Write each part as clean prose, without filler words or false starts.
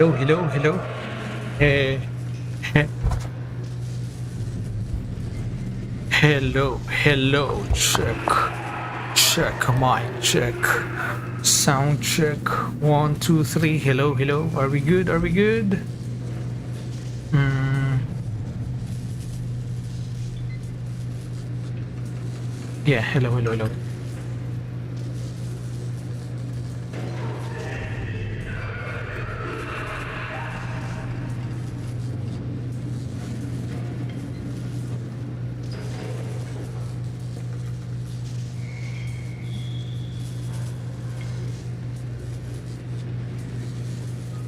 Hello, hello, hello. Hey, hello, hello. Check, check, mic check. Sound check. 1, 2, 3. Hello, hello. Are we good? Are we good? Hmm. Yeah. Hello, hello, hello.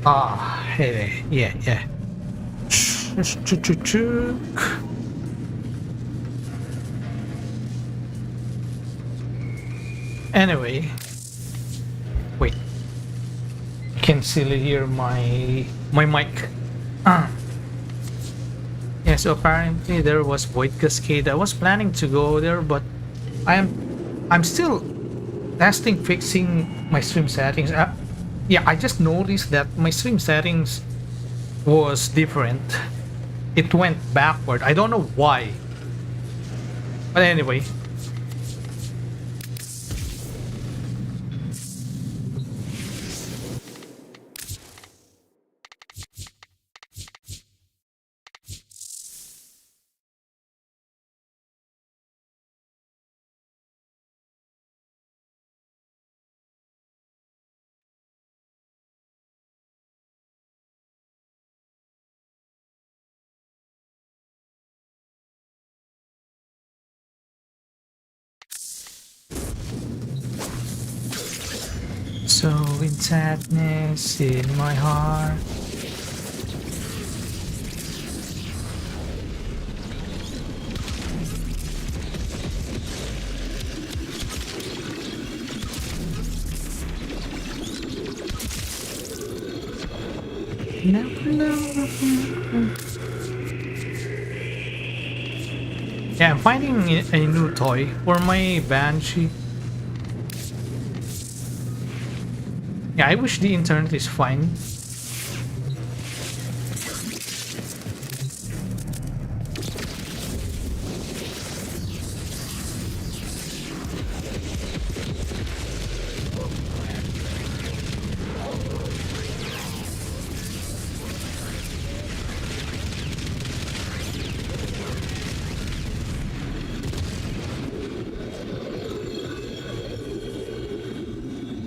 Ah, hey, yeah, yeah. Anyway, wait. I can still hear my mic. Ah. Yeah, so apparently there was Void Cascade. I was planning to go there, but I'm I'm still testing fixing my stream settings. Yeah, I just noticed that my stream settings was different. It went backward. I don't know why. But anyway. So in sadness in my heart. Yeah, I'm finding a new toy for my Banshee. Yeah, I wish the internet is fine.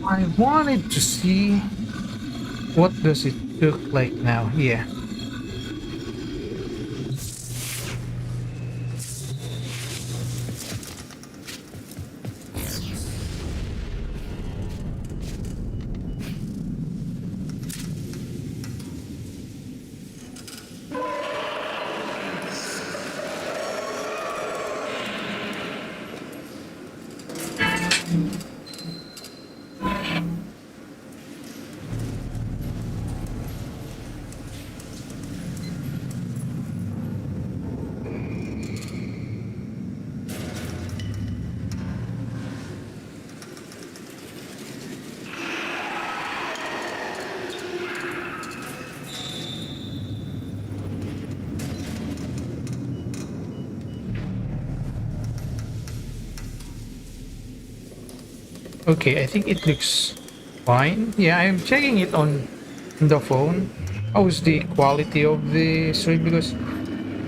I wanted to see what does it look like now. Yeah. Okay, I think it looks fine. Yeah, I'm checking it on the phone. How's the quality of the stream? Because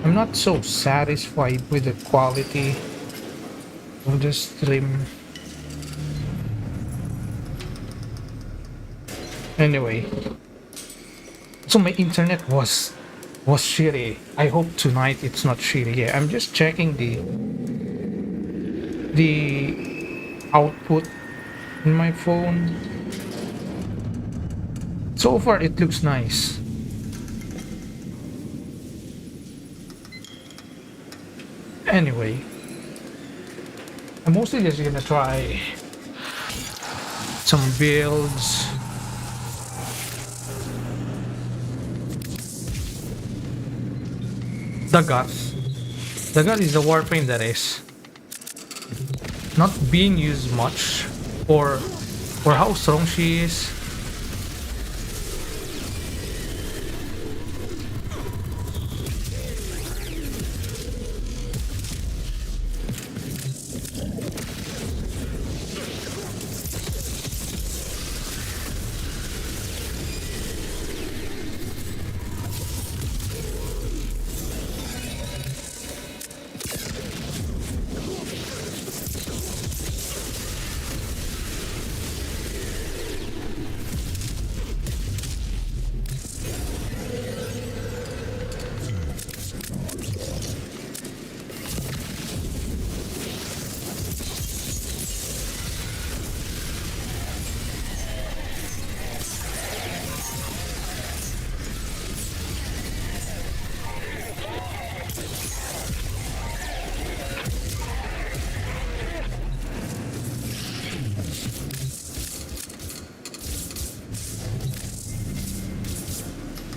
I'm not so satisfied with the quality of the stream. Anyway, so my internet was shitty. I hope tonight it's not shitty. Yeah, I'm just checking the output in my phone. So far it looks nice. Anyway, I'm mostly just gonna try some builds. Dagath. Dagath is a Warframe that is not being used much for how strong she is.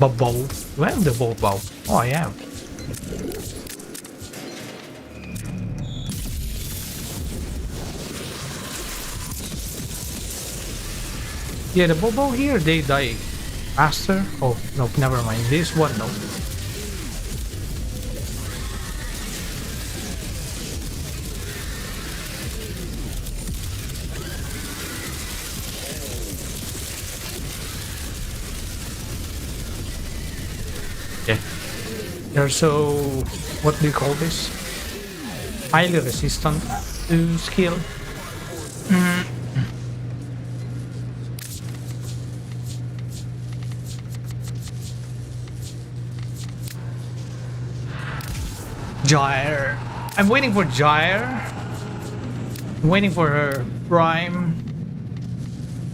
Bow. Do I have the bow? Oh, I have. Yeah, the bow here, they die faster. Oh, no, never mind. This one, no. Yeah. They're so, what do you call this? Highly resistant to skill. Gyre. I'm waiting for Gyre. I'm waiting for her prime.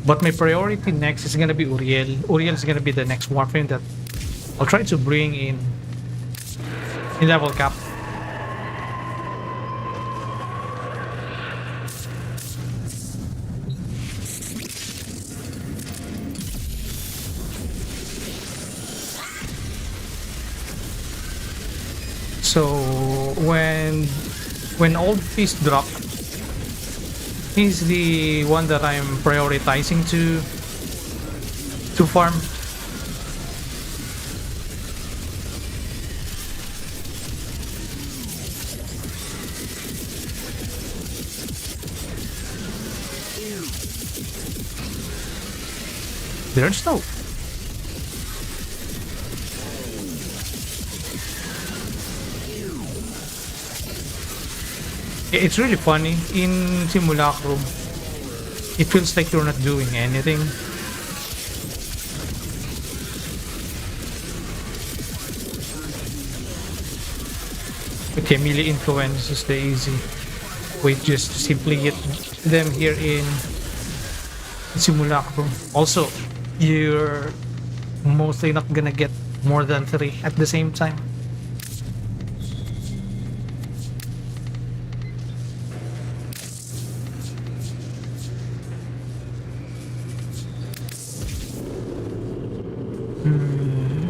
But my priority next is gonna be Uriel. Uriel is gonna be the next Warframe that I'll try to bring in level cap. So when old beast drop, he's the one that I'm prioritizing to farm. There's no. It's really funny in Simulacrum. It feels like you're not doing anything. Okay, melee influence is the easy way just to simply get them here in Simulacrum. Also, you're mostly not gonna get more than 3 at the same time.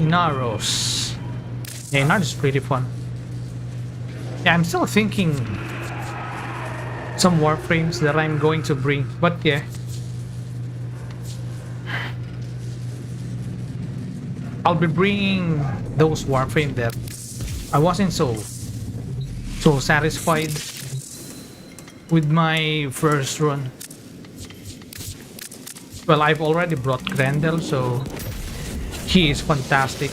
Inaros. Yeah, Inaros is pretty fun. Yeah, I'm still thinking some Warframes that I'm going to bring, but yeah. I'll be bringing those Warframe that I wasn't so satisfied with my first run. Well, I've already brought Grendel, so he is fantastic.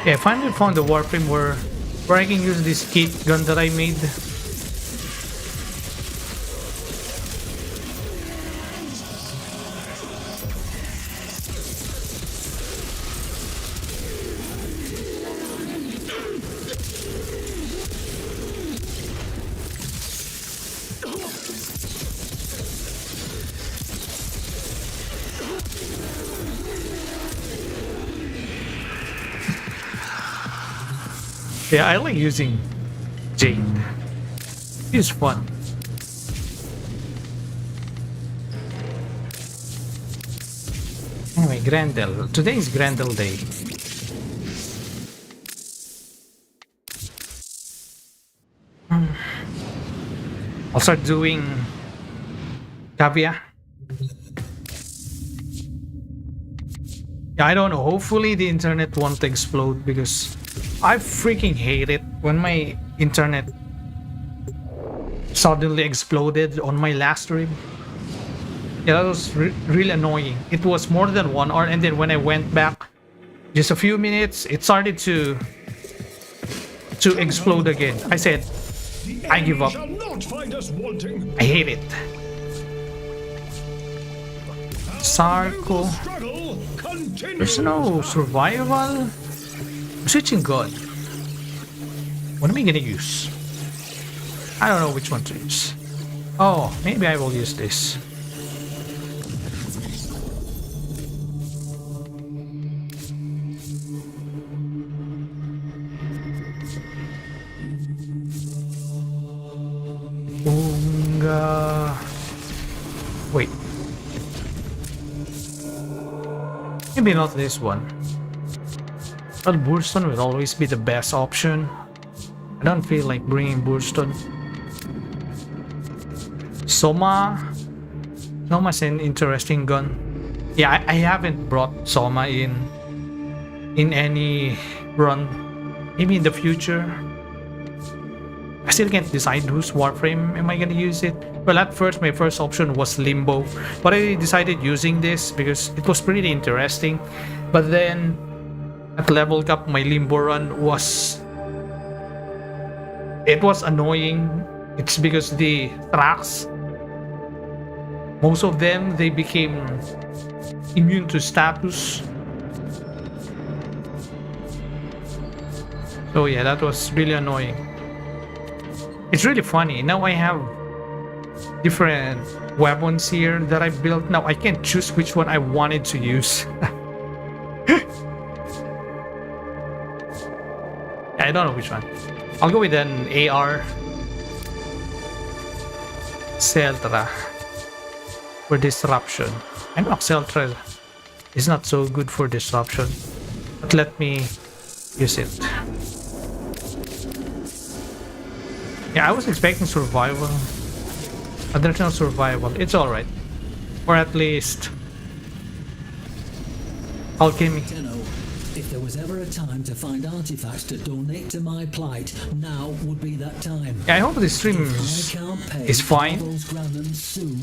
Yeah, I finally found the Warframe where I can use this kit gun that I made. Yeah, I like using Jade. It's fun. Anyway, Grendel. Today is Grendel Day. I'll start doing Cavia. Yeah, I don't know. Hopefully the internet won't explode because I freaking hate it when my internet suddenly exploded on my last stream. Yeah, that was really annoying. It was more than 1 hour, and then when I went back, just a few minutes, it started to explode again. I said, I give up. I hate it. Sarko. There's no survival. I'm switching gun. What am I gonna use? I don't know which one to use. Oh, maybe I will use this. Wait. Maybe not this one. But Burston will always be the best option. I don't feel like bringing Burston. Soma's an interesting gun. Yeah, I haven't brought Soma in any run. Maybe in the future. I still can't decide whose Warframe am I gonna use it. Well, at first my first option was Limbo, but I decided using this because it was pretty interesting. But then at level cap, my Limbo run was annoying. It's because the tracks, most of them, they became immune to status. So yeah, that was really annoying. It's really funny. Now I have different weapons here that I built. Now I can't choose which one I wanted to use. I don't know which one. I'll go with an AR. Celtra for disruption. I know Celtra is not so good for disruption, but let me use it. Yeah, I was expecting survival, but there's no survival. It's alright. Or at least alchemy. Tenno, if there was ever a time to find artifacts to donate to my plight, now would be that time. Yeah, I hope this stream is fine. Soon,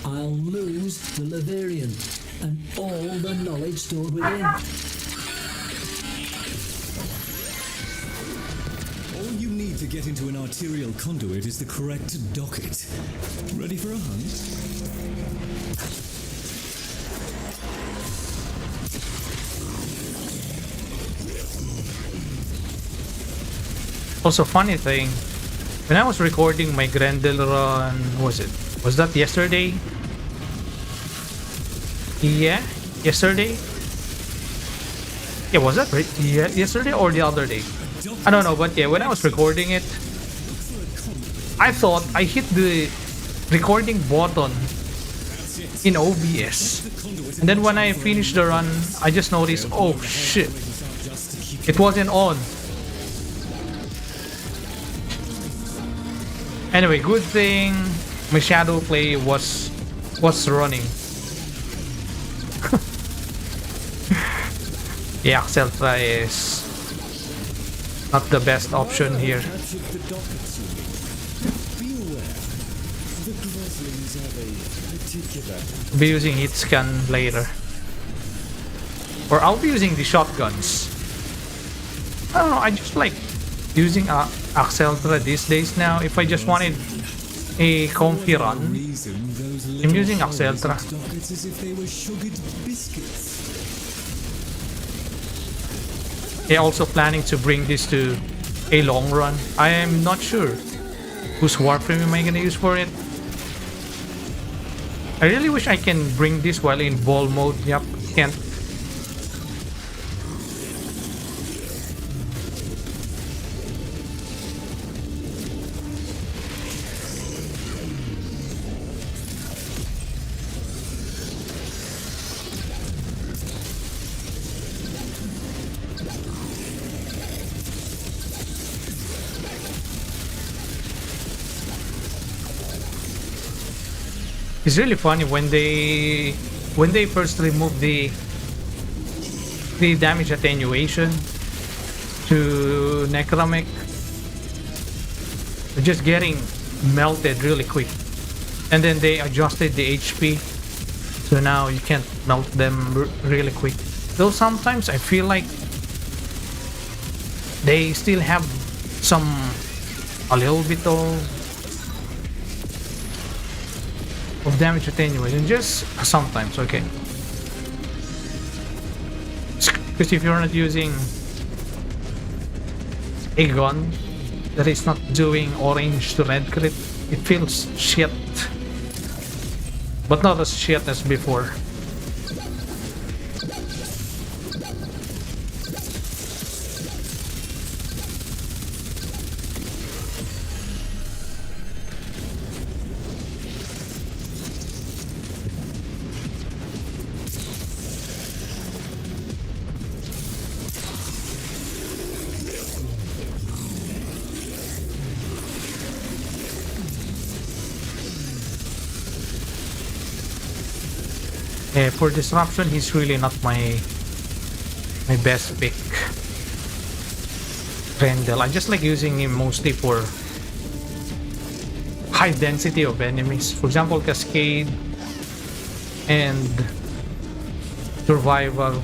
I'll lose the Laverian and all the knowledge stored within. All you need to get into an arterial conduit is the correct docket. Ready for a hunt? Also, funny thing, when I was recording my Grendel run, was that yesterday? Yeah, yesterday? Yeah, was that right? Yeah, yesterday or the other day? I don't know, but yeah, when I was recording it, I thought I hit the recording button in OBS. And then when I finished the run, I just noticed, oh shit, it wasn't on. Anyway, good thing my shadow play was running. Yeah, Celtra is not the best option here. I'll be using hit scan later. Or I'll be using the shotguns. I don't know, I just like using Celtra these days now. If I just wanted a comfy run, I'm using Celtra. Yeah, also planning to bring this to a long run. I am not sure whose Warframe am I gonna use for it. I really wish I can bring this while in ball mode. Yep, can't. It's really funny when they first removed the damage attenuation to Necromic. Just getting melted really quick. And then they adjusted the HP, so now you can't melt them really quick. Though sometimes I feel like they still have a little bit of damage attenuation, just sometimes. Okay, because if you're not using a gun that is not doing orange to red crit, it feels shit, but not as shit as before. For disruption, he's really not my best pick. Grendel, I just like using him mostly for high density of enemies. For example, Cascade and Survival.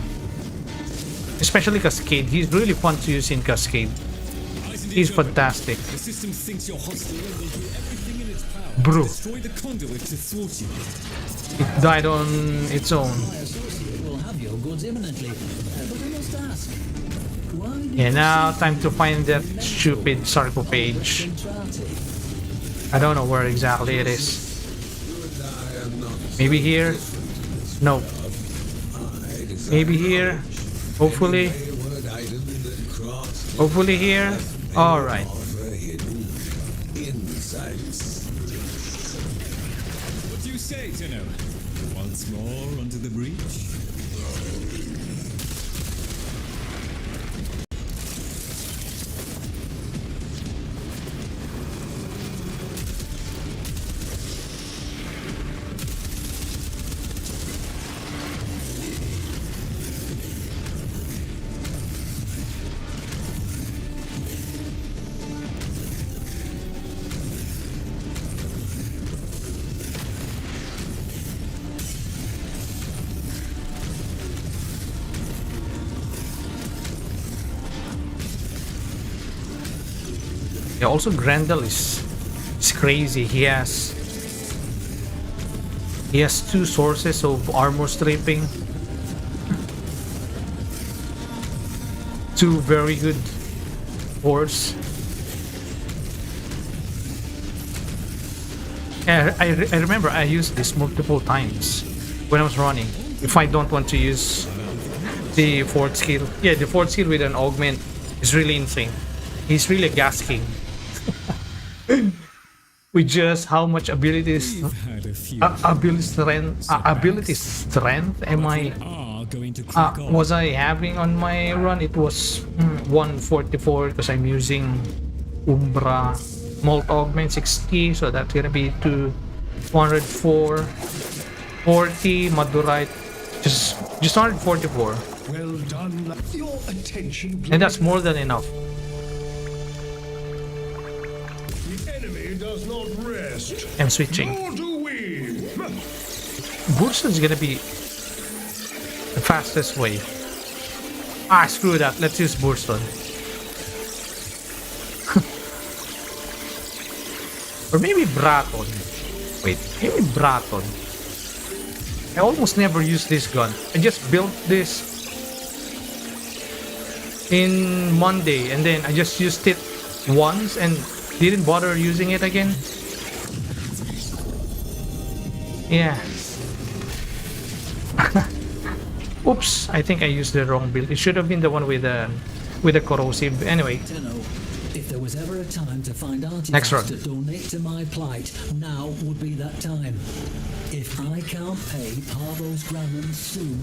Especially Cascade, he's really fun to use in Cascade. He's fantastic. The system thinks you're hostile and will do everything in its power Bro. to destroy the conduit to thwart you. It died on its own. My associate will have your goods imminently. But I must ask, why did Yeah, you now seek time to find that stupid sarcophage. I don't know where exactly it is. Maybe here? No. Maybe here? Hopefully. Hopefully here? Alright. What do you say, Tenno? Once more onto the breach? Yeah, also Grendel is crazy. He has two sources of armor stripping. Two very good cores. I remember I used this multiple times when I was running. If I don't want to use the fourth skill. Yeah, the fourth skill with an augment is really insane. He's really a gas king. With just how much abilities, We've had a few. ability strength am I Are going to crack on. was I having on my run? It was 144 because I'm using Umbra Molt Augment 60, so that's gonna be 204, 40 Madurite, just 144, Well done. Your attention, please. and that's more than enough. The enemy does not rest. I'm switching. Nor do we. Burst is gonna be the fastest way. Ah, screw that. Let's use Burston. Or maybe Braton. Wait, maybe Braton. I almost never use this gun. I just built this in Monday and then I just used it once and didn't bother using it again. Yeah. Oops, I think I used the wrong build. It should have been the one with the corrosive. Anyway, Tenno, if there was ever a time to find Next run. artifacts to donate to my plight, now would be that time. If I can't pay Parvo's Grammons soon,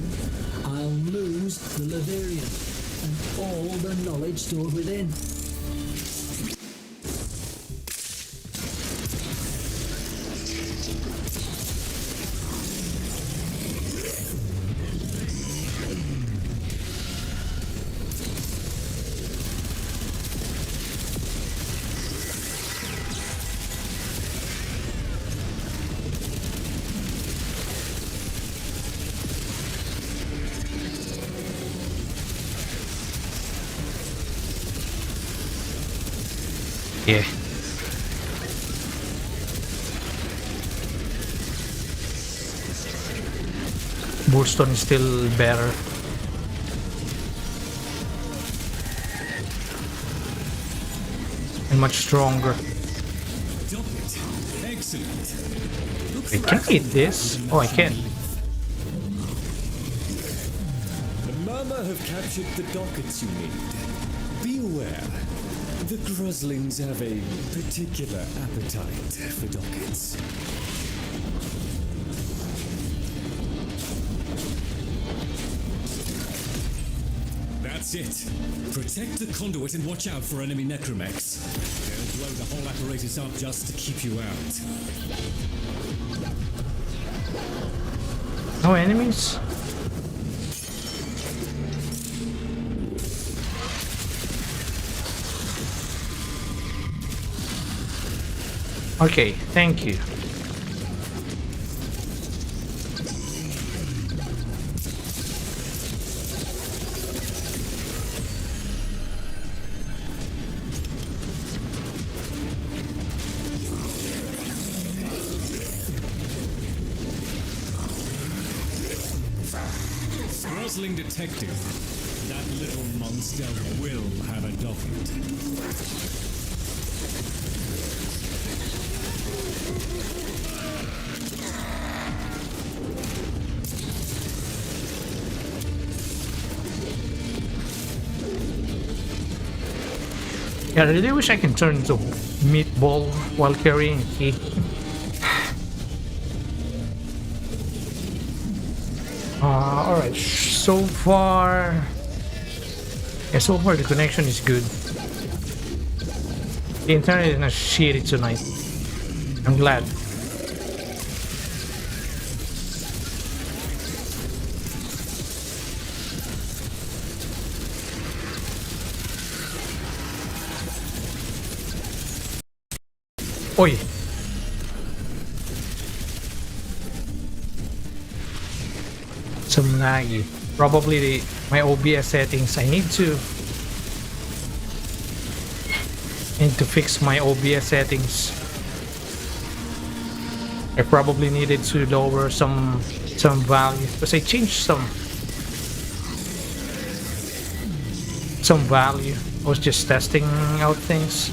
I'll lose the Laverian and all the knowledge stored within. Yeah. Bullstone is still better. And much stronger. Excellent. Wait, can I eat this? Oh, I can. The Mama have captured the dockets you need. Be aware, the Groslings have a particular appetite for dockets. That's it. Protect the conduit and watch out for enemy necromechs. They'll blow the whole apparatus up just to keep you out. No enemies? Okay, thank you. Grosling detected. That little monster will have a docket. Yeah, I really wish I can turn into meatball while carrying key. Alright, so far... Yeah, so far the connection is good. The internet is not shitty tonight. I'm glad. Oi! Some laggy. Probably my OBS settings. I need to fix my OBS settings. I probably needed to lower some value because I changed some value. I was just testing out things.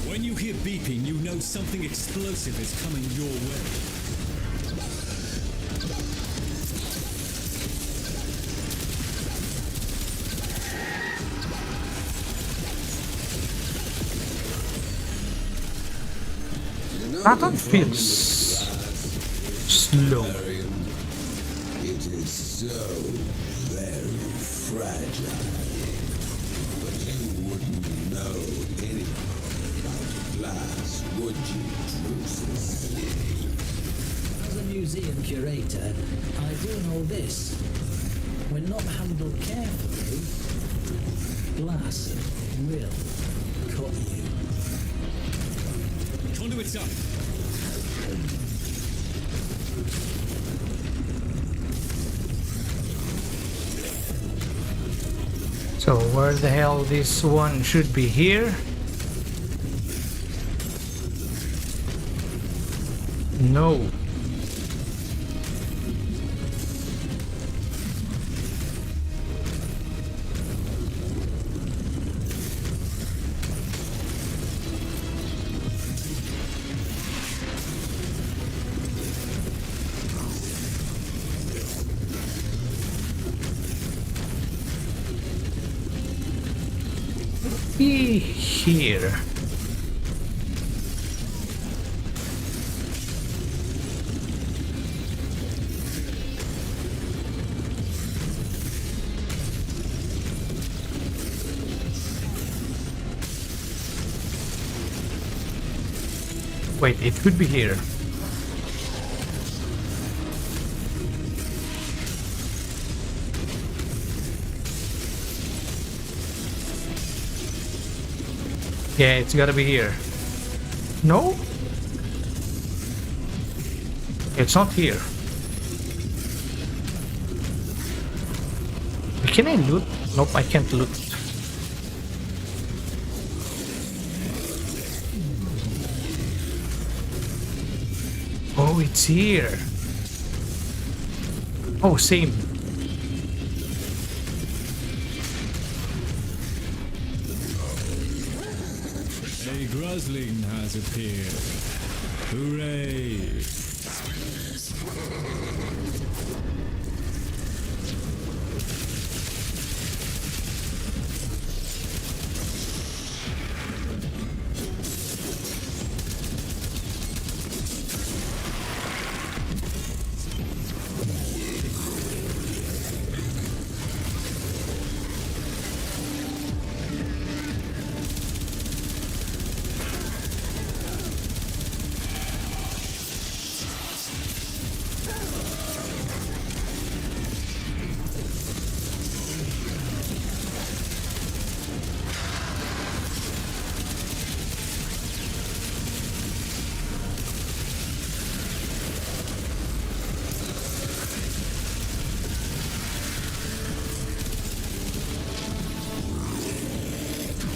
When you hear beeping, you know something explosive is coming your way. That one feels slow. It is so very fragile. But you wouldn't know anything about glass, would you, Drusus? As a museum curator, I do know this. When not handled carefully, glass will cut you. Conduit's up. So where the hell this one should be here? No. Be here. Wait, it could be here. Yeah, it's gotta be here. No? It's not here. Can I loot? Nope, I can't loot. Oh, it's here. Oh, same. A Grusling has appeared. Hooray!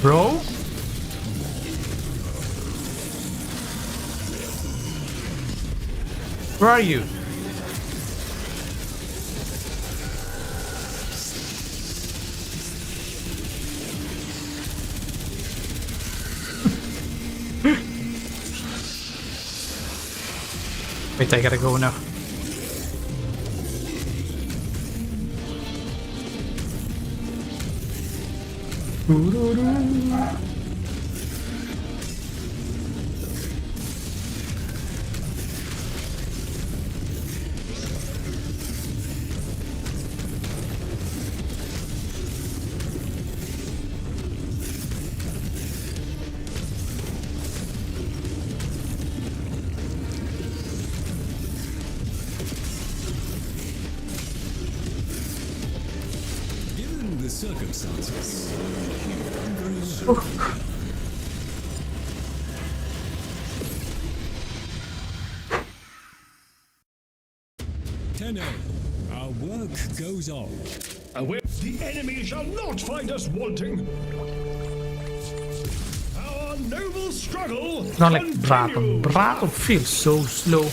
Bro? Where are you? Wait, I gotta go now. Given the circumstances, Tenno, our work goes on. The enemy shall not find us wanting. Our noble struggle Not like continues. Braton feels so slow.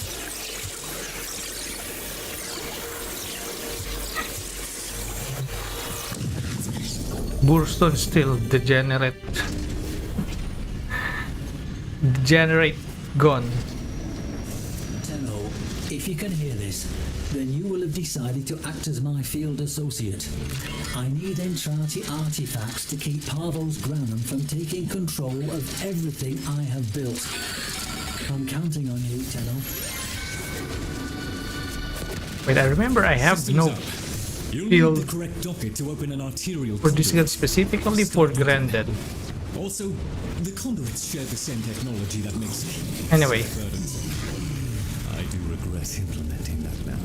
Burston still degenerate. Degenerate gone. Tenno, if you can hear this, then you will have decided to act as my field associate. I need Entrati artifacts to keep Parvos Granum from taking control of everything I have built. I'm counting on you, Tenno. Wait, I remember I have Systems no up. You'll field need the correct docket to open an arterial for this gun specifically for Grendel. Also, the conduits share the same technology that makes Anyway. burdensome. I do regret implementing that now.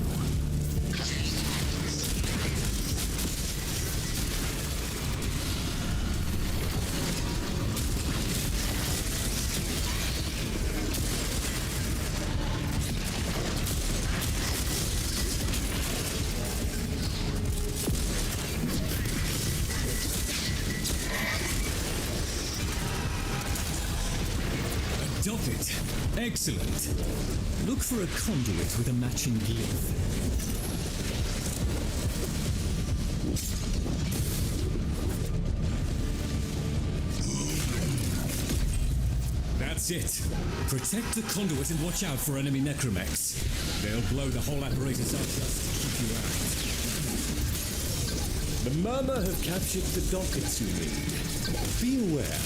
found it. Excellent. Look for a conduit with a matching glyph. That's it. Protect the conduit and watch out for enemy necromechs. They'll blow the whole apparatus up just to keep you out. The Murmur have captured the dockets you need. Be aware.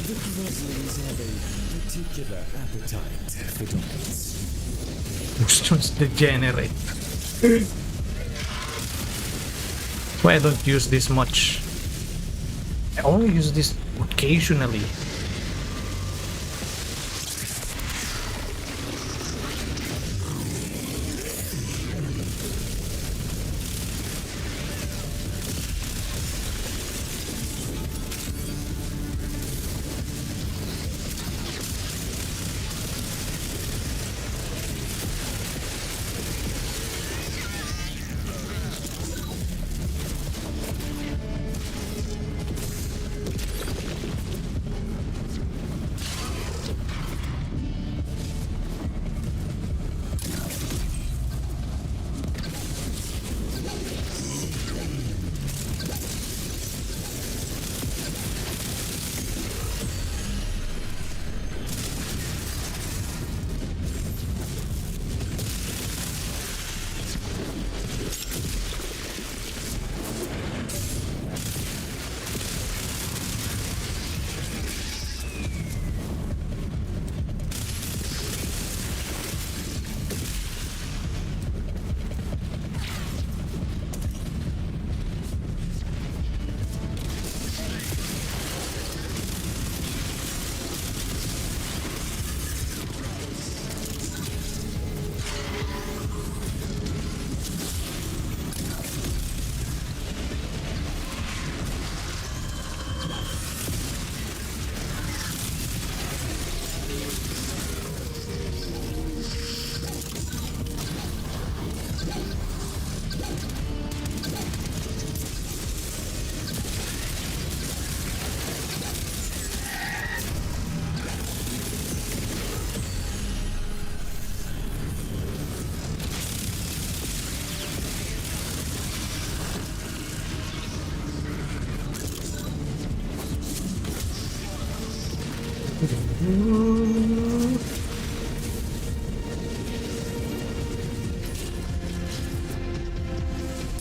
The Groslings have a particular appetite for dockets. Looks just degenerate. Why I don't use this much? I only use this occasionally.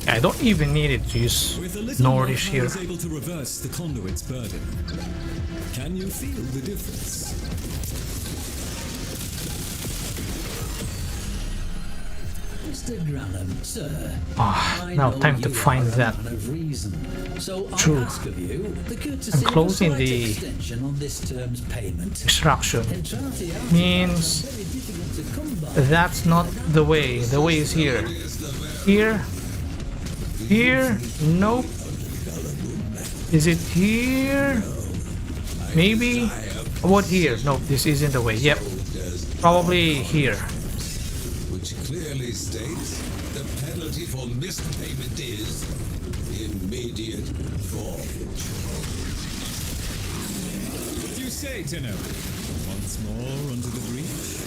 I don't even need it to use With a little Nourish more, I here. was able to reverse the conduit's burden. Can you feel the difference? Mr. Granham, sir. I Now know time to you find are a that. man of reason. So True. I ask of you the courtesy I'm of a closing slight the extension on this term's payment. Extraction. Entrante artifacts Means are very difficult to come by. that's not the way. The way is here. Here. Here. Nope. Is it here? Maybe? What here? Nope, this isn't the way. Yep. Probably here. Which clearly states the penalty for missed payment is immediate forfeiture. What do you say, Tenno? Once more under the breach?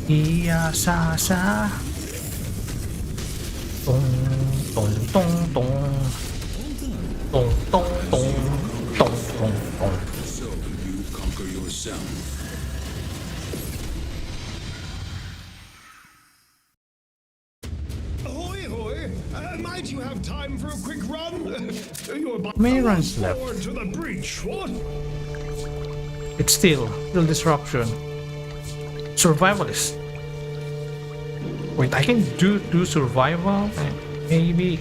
Iya sa sa. Tong tong tong tong. Tong tong tong tong tong tong. So you conquer yourself. Ahoy, ahoy! Might you have time for a quick run? You're about Many runs left. forward to the breach, what? It's still disruption. Survivalist. Wait, I can do survival and maybe,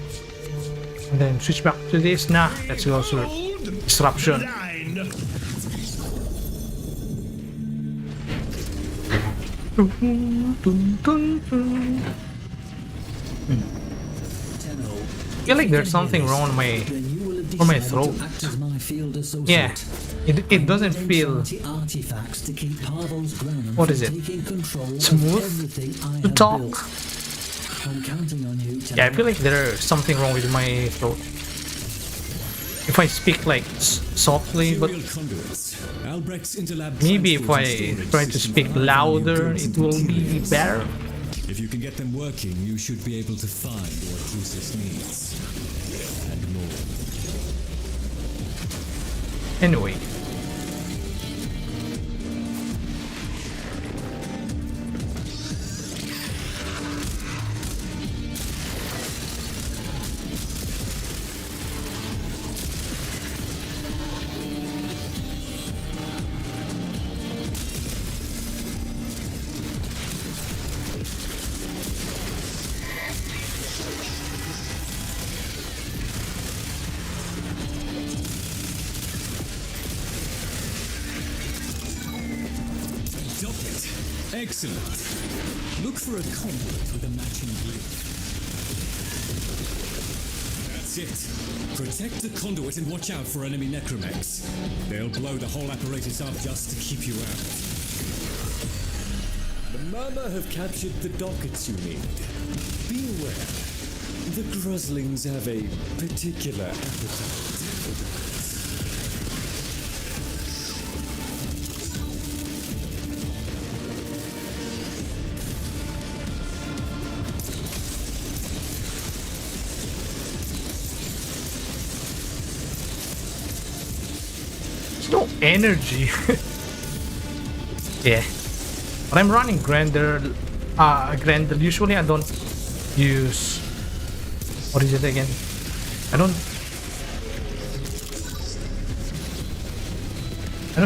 and then switch back to this. Nah, let's go to disruption. I feel like there's something wrong on my throat. Yeah, it doesn't feel. What is it? Smooth to talk. Yeah, I feel like there's something wrong with my throat. If I speak like softly, but maybe if I try to speak louder, it will be better. If you can get them working, you should be able to find what Drusus needs. And more. Anyway. Excellent. Look for a conduit with a matching glyph. That's it. Protect the conduit and watch out for enemy necromechs. They'll blow the whole apparatus up just to keep you out. The Murmur have captured the dockets you need. Beware. The Gruslings have a particular appetite. No energy. Yeah, but I'm running Grendel. Grendel. Usually I don't use. What is it again? I don't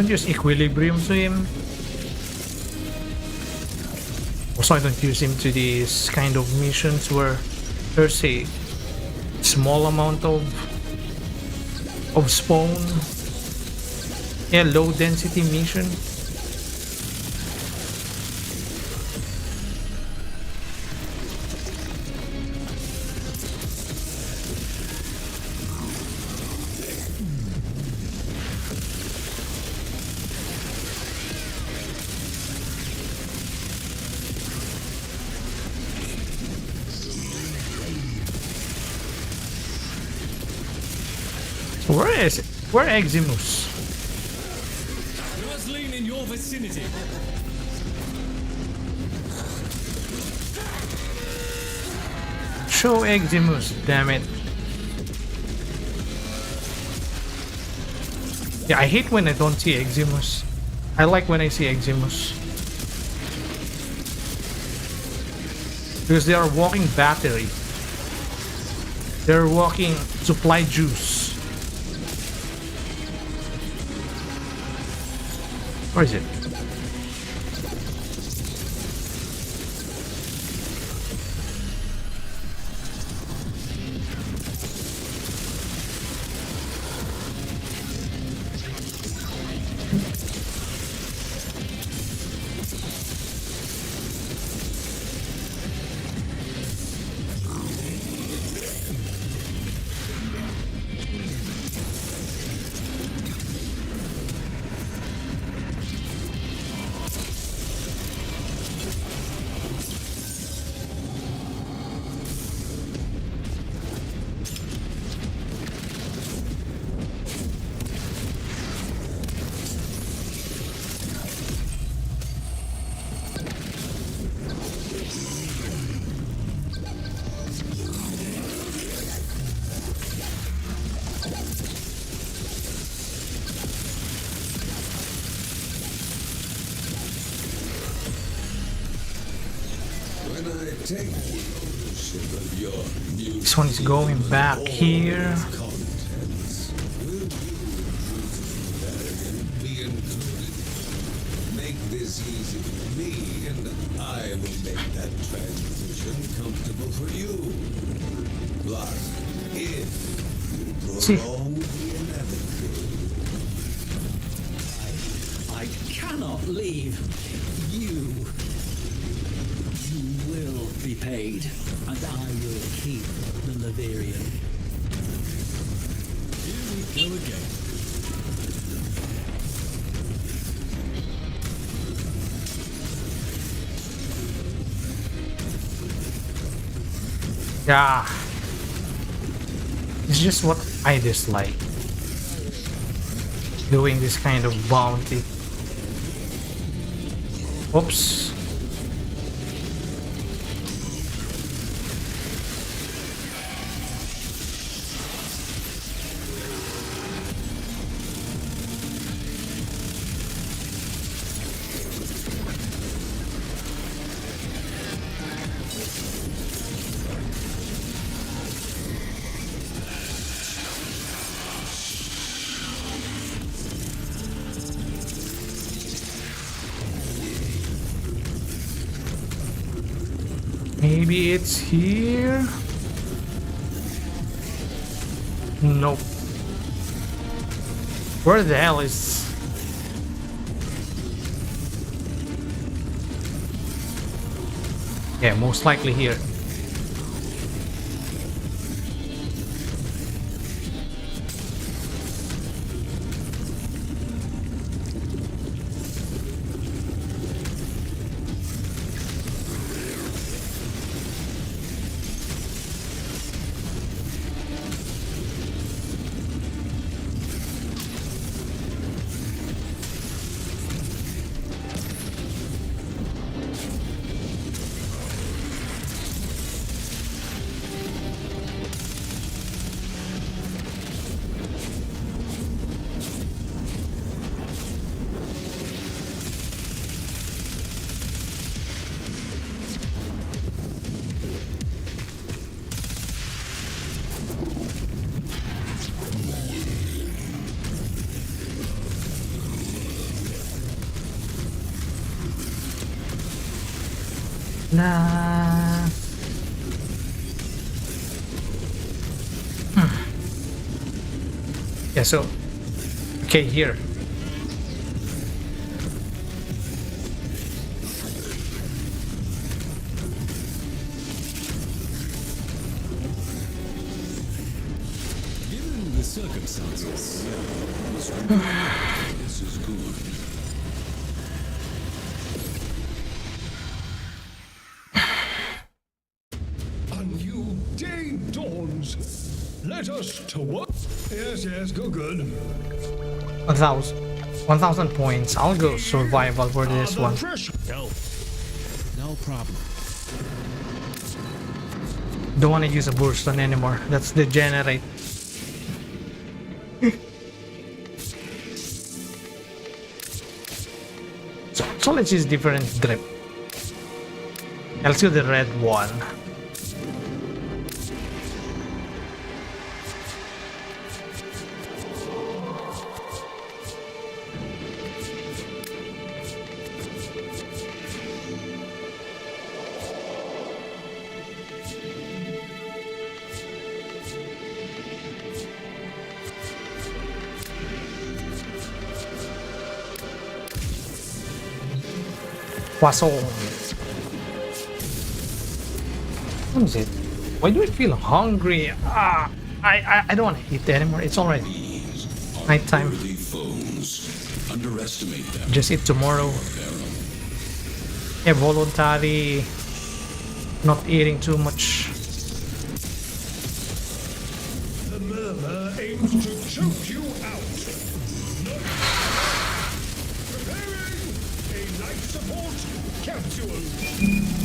use Equilibrium to him. Also, I don't use him to these kind of missions where there's a small amount of spawn. Yeah, low density mission. Where is it? Where Eximus? In your vicinity. Show Eximus, damn it. Yeah, I hate when I don't see Eximus. I like when I see Eximus. Because they are walking battery. They're walking supply juice. Where is it? This one is going back here. Make this easy for me, and I will make that transition situation comfortable for you. But if you See. prolong the inevitable, I cannot leave. You will be paid, and I will keep the Laverian. Here we go again. Yeah. It's just what I dislike. Doing this kind of bounty. Oops. Maybe it's here? Nope. Where the hell is... Yeah, most likely here. Nah. Yeah, so okay, here. Given the circumstances, this is good. A new day dawns. Let us to work. Yes, yes, go good. 1,000 points. I'll go survival for this The one. pressure. no problem. Don't want to use a burst on anymore. That's degenerate. so let's use different drip. Let's do the red one. Poisson. What is it? Why do I feel hungry? I don't want to eat anymore. It's already These are nighttime. worthy foes. Underestimate them. Just eat tomorrow. Yeah, voluntary. Not eating too much. The murmur aims to choke you out. Preparing a life support capsule.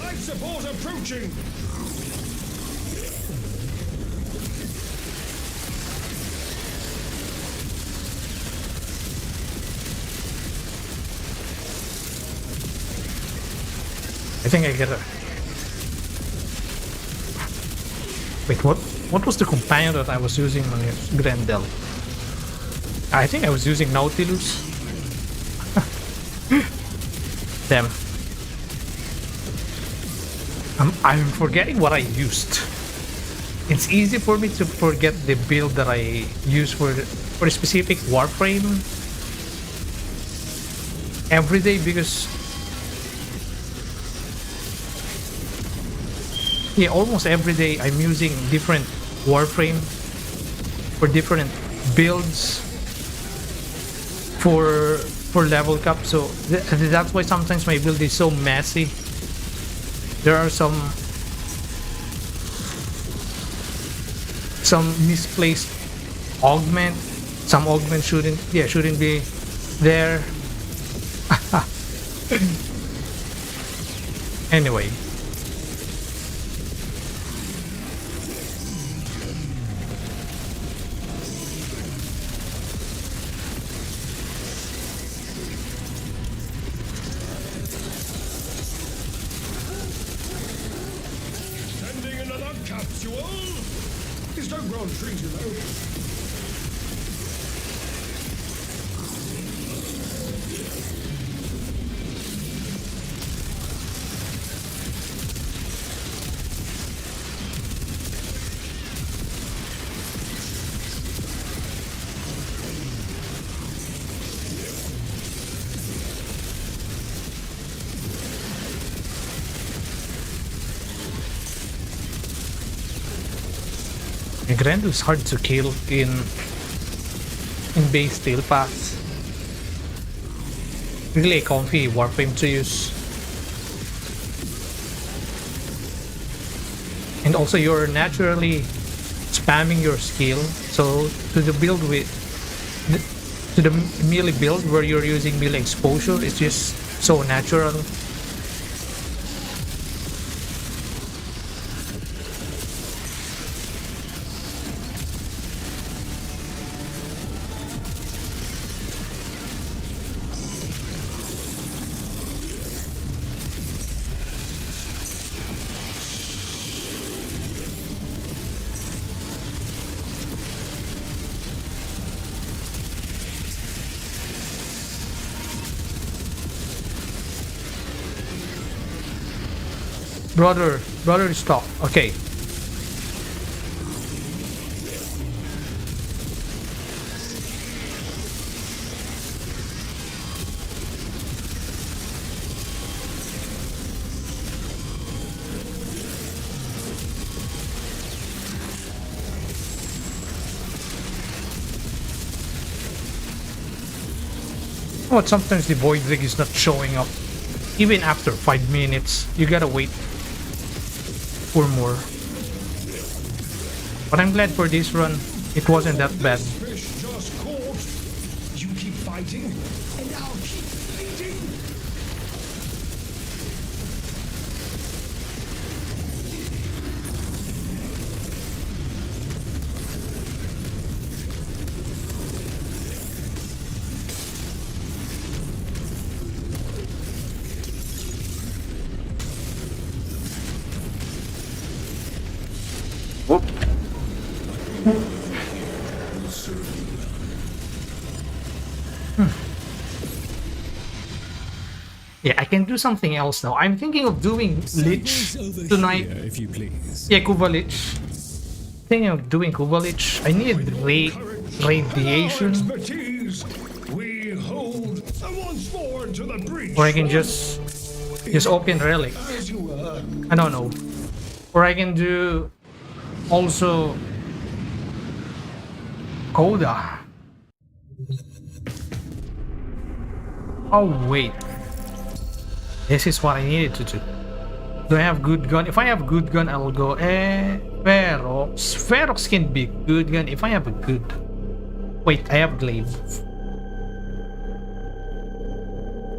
Life support approaching! I think I get it. Wait, what was the companion that I was using on Grendel? I think I was using Nautilus. Damn. I'm forgetting what I used. It's easy for me to forget the build that I use for a specific Warframe every day, because yeah, almost every day I'm using different Warframe for different builds for level cap. So that's why sometimes my build is so messy. There are some misplaced augment. Some augment shouldn't be there. Anyway. Sending another capsule? These don't grow on trees, you know. Grendel is hard to kill in base tail path. Really a comfy Warframe to use. And also you're naturally spamming your skill, so to the melee build where you're using melee exposure, it's just so natural. Brother, stop. Okay. But sometimes the void rig is not showing up. Even after 5 minutes, you gotta wait for more. But I'm glad for this run, it wasn't that bad. Fish just caught. You keep fighting, and I'll keep bleeding. Yeah, I can do something else now. I'm thinking of doing Lich tonight. Here, if you please. Yeah, Kuva Lich. Thinking of doing Kuva Lich. I need radiation. Expertise. We hold once more into the breach. Or I can just open Relic. As you were. I don't know. Or I can do also Coda. Oh wait. This is what I needed to do. Do I have good gun? If I have good gun, I'll go Ferox. Ferox can be good gun if I have a good. Wait, I have glaive.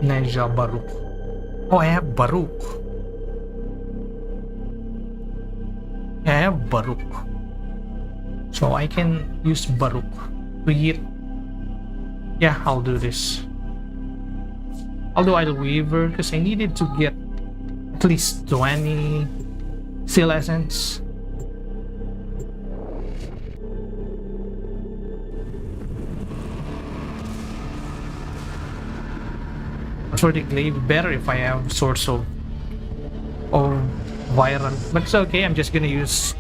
Ninja Baruuk. Oh, I have Baruuk. have Baruuk, so I can use Baruuk to hit. Yeah, I'll do this. I'll do Idle Weaver because I needed to get at least 20 Seal Essence. For the glaive, better if I have Source of Viren, but it's okay. I'm just gonna use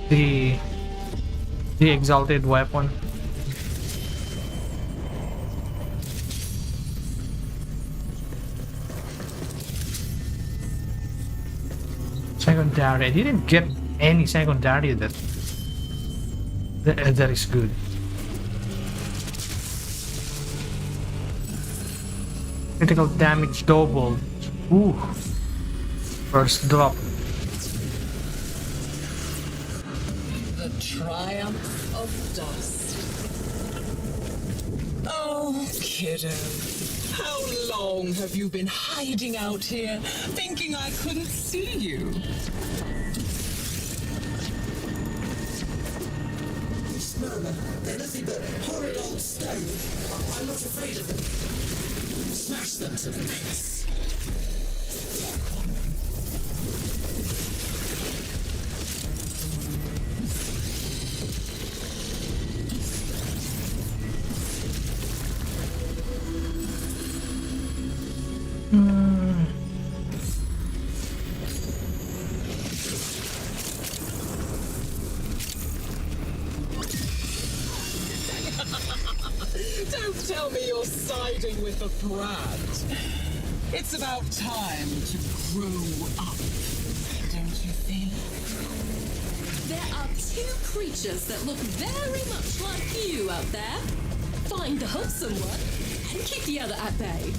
the exalted weapon. Secondary. I didn't get any secondary that is good. Critical damage doubled. Ooh. First drop. The triumph of dust. Oh, kiddo. How long have you been hiding out here, thinking I couldn't see you? They're nothing but horrid old stone. I'm not afraid of them. Smash them to bits. Don't tell me you're siding with the brat. It's about time to grow up, don't you think? There are two creatures that look very much like you out there. Find the wholesome one and keep the other at bay.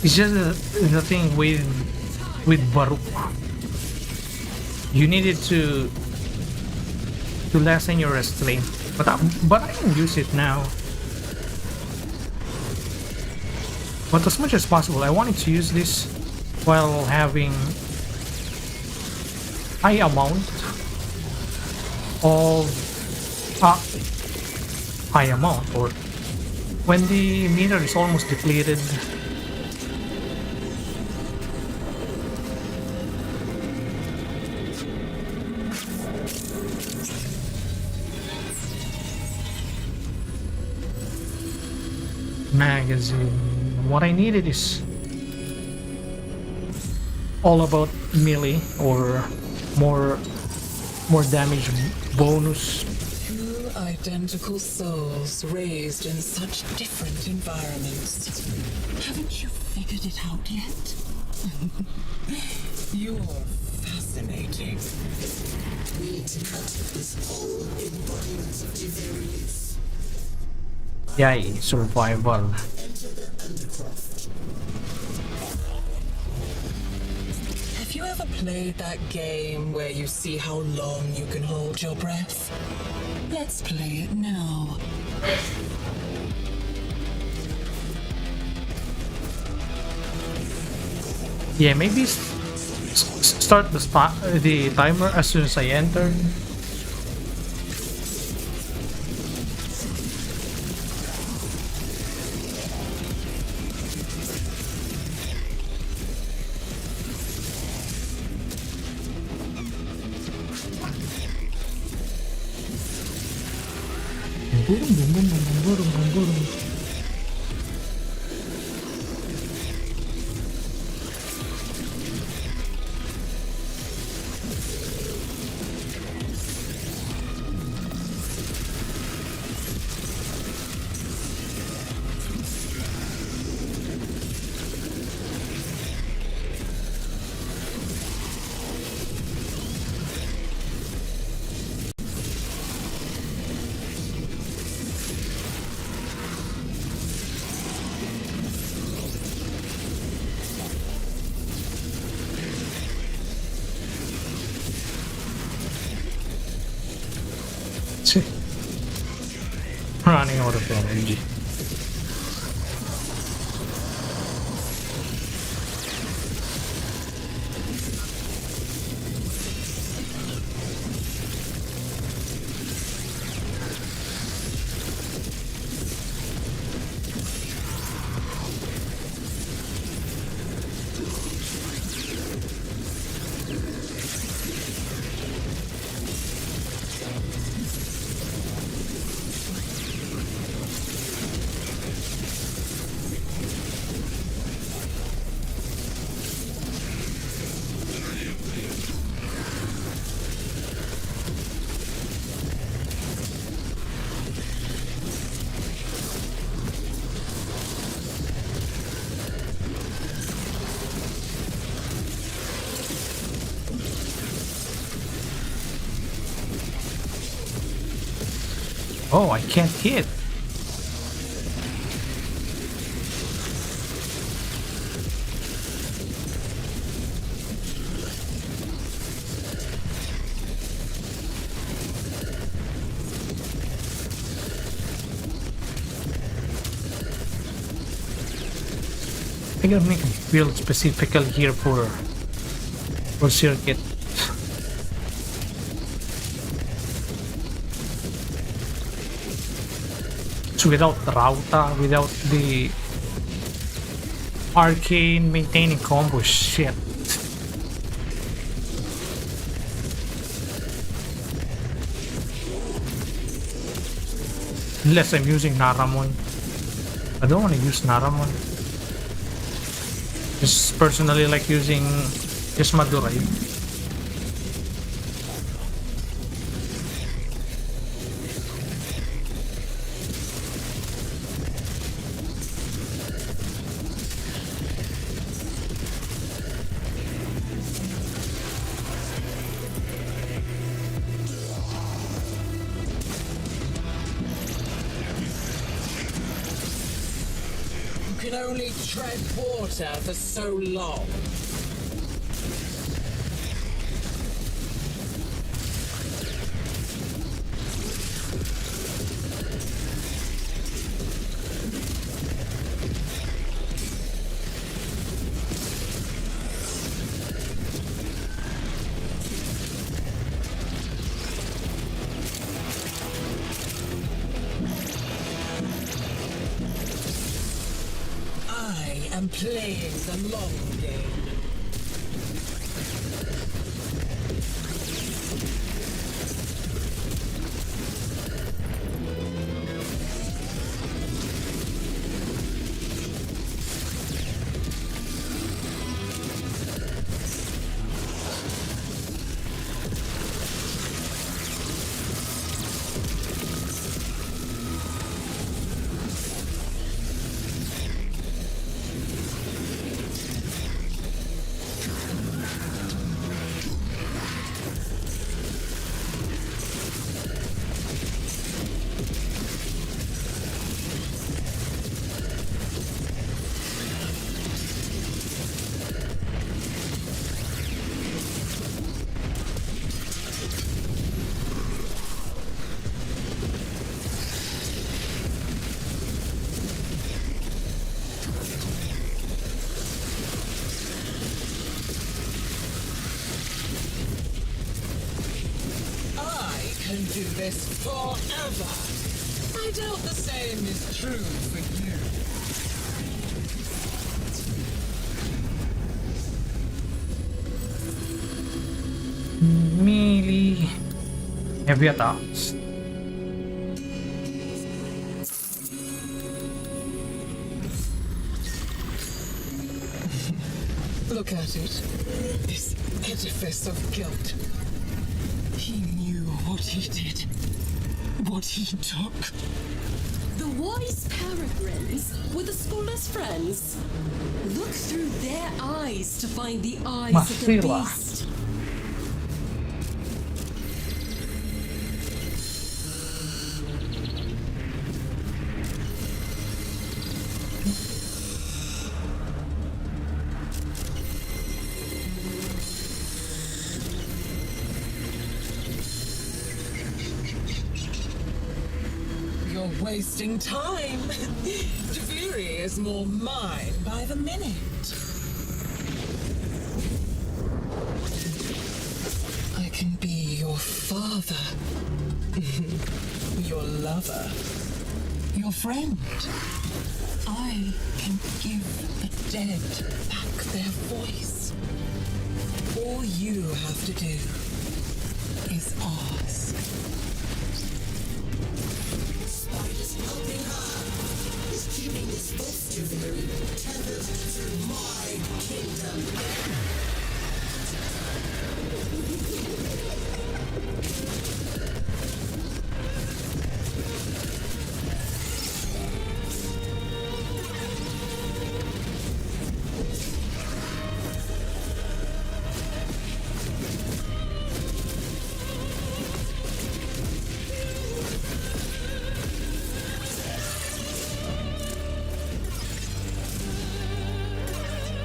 It's just the thing with Baruuk. You needed to lessen your restraint, but I can use it now. But as much as possible, I wanted to use this while having high amount of or when the meter is almost depleted. Magazine. What I needed is all about melee or more damage bonus. Two identical souls raised in such different environments. Haven't you figured it out yet? You're fascinating. We need to cut this whole embodiment of devariance. Yay, survival. Enter the undercroft. Have you ever played that game where you see how long you can hold your breath? Let's play it now. Yeah, maybe start the timer as soon as I enter. Running out of energy. Oh, I can't hit. I gotta make a build specifically here for circuit. So without Rauta, without the arcane maintaining combo, shit. Unless I'm using Naramon. I don't want to use Naramon. Just personally like using just Madurai. You can only tread water for so long. I'm playing the long game. Do this forever. I doubt the same is true for you. Melee heavy attacks. Look at it. This edifice of guilt. He knew what he did. What he took. The wise peregrines were the scholar's friends. Look through their eyes to find the eyes of the Masila. beast. Wasting time. Fury is more mine by the minute. I can be your father, your lover, your friend. I can give the dead back their voice. All you have to do is ask. Keeping us both to very tethered to my kingdom.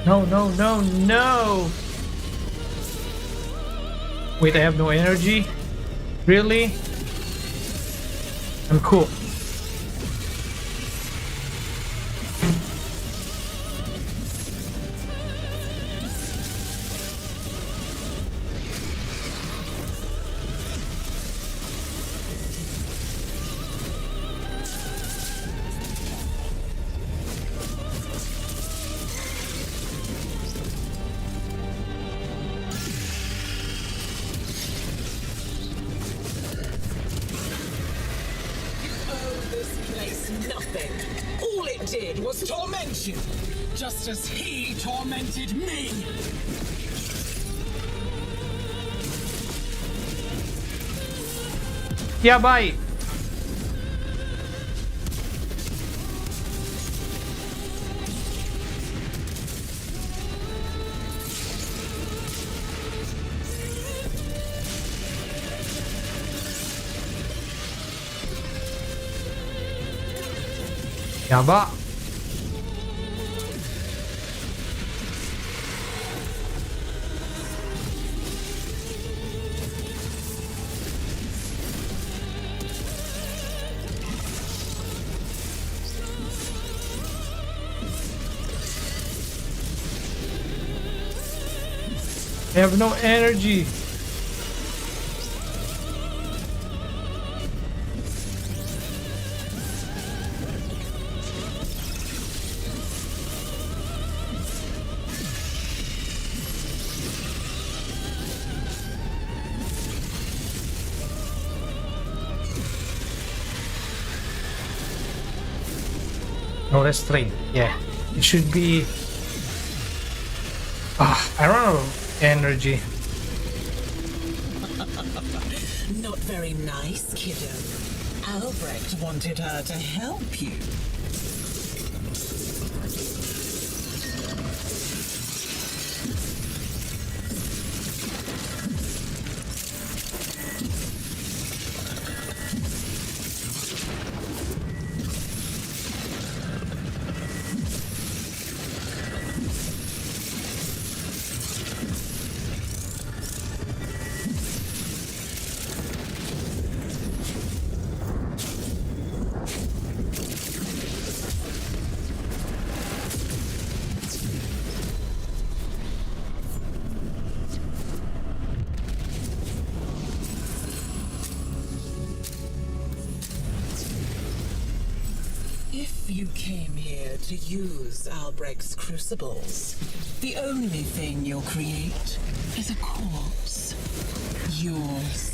No, no, no, no! Wait, I have no energy? Really? I'm cool. Nothing. All it did was torment you, just as he tormented me. Yeah, bye. Yaba. I have no energy. No restraint. Yeah, it should be. I don't know. Energy. Not very nice, kiddo. Albrecht wanted her to help you. If you came here to use Albrecht's crucibles, the only thing you'll create is a corpse. Yours.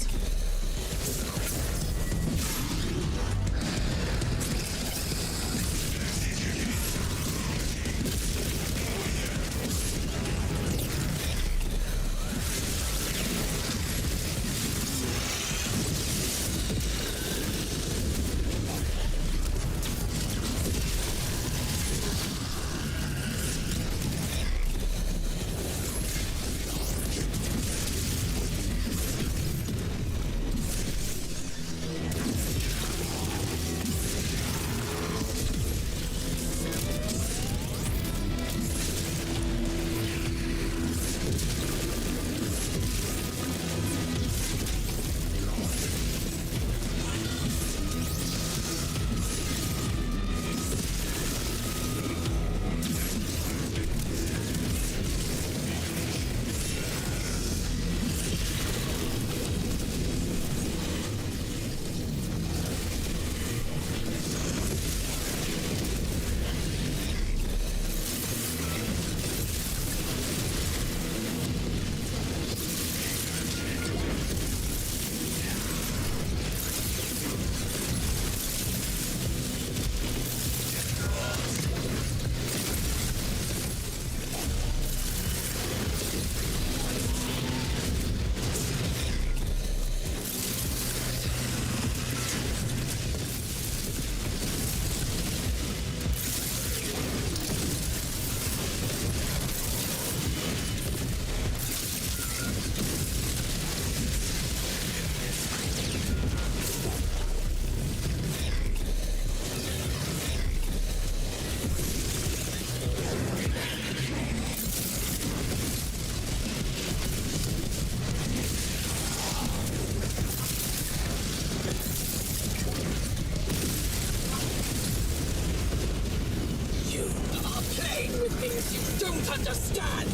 with things you don't understand!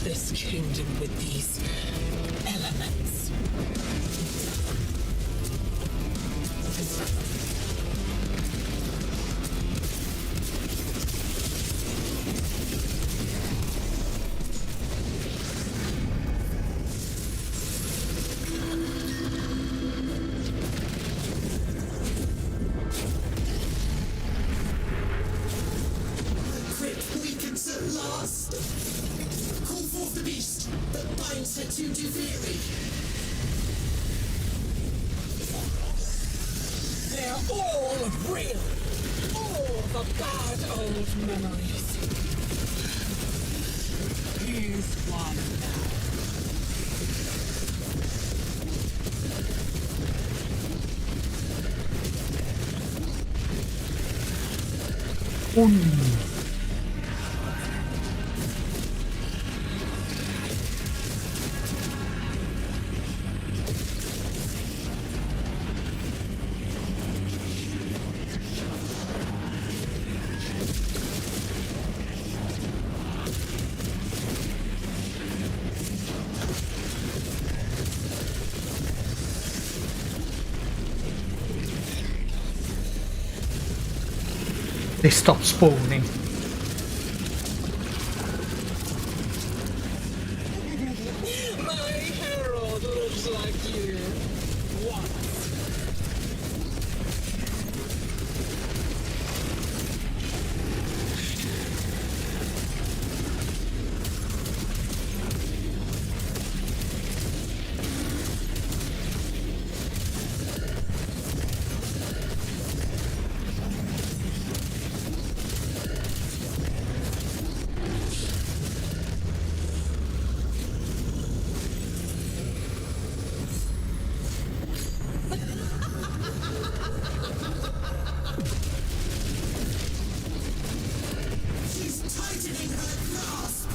This kingdom with these elements. Crypt weakens at last. Call forth the beast that binds her to Duviri. They're all real. All the bad old memories. Here's one now. They stopped spawning. My herald looks like you. Once. She's tightening her grasp.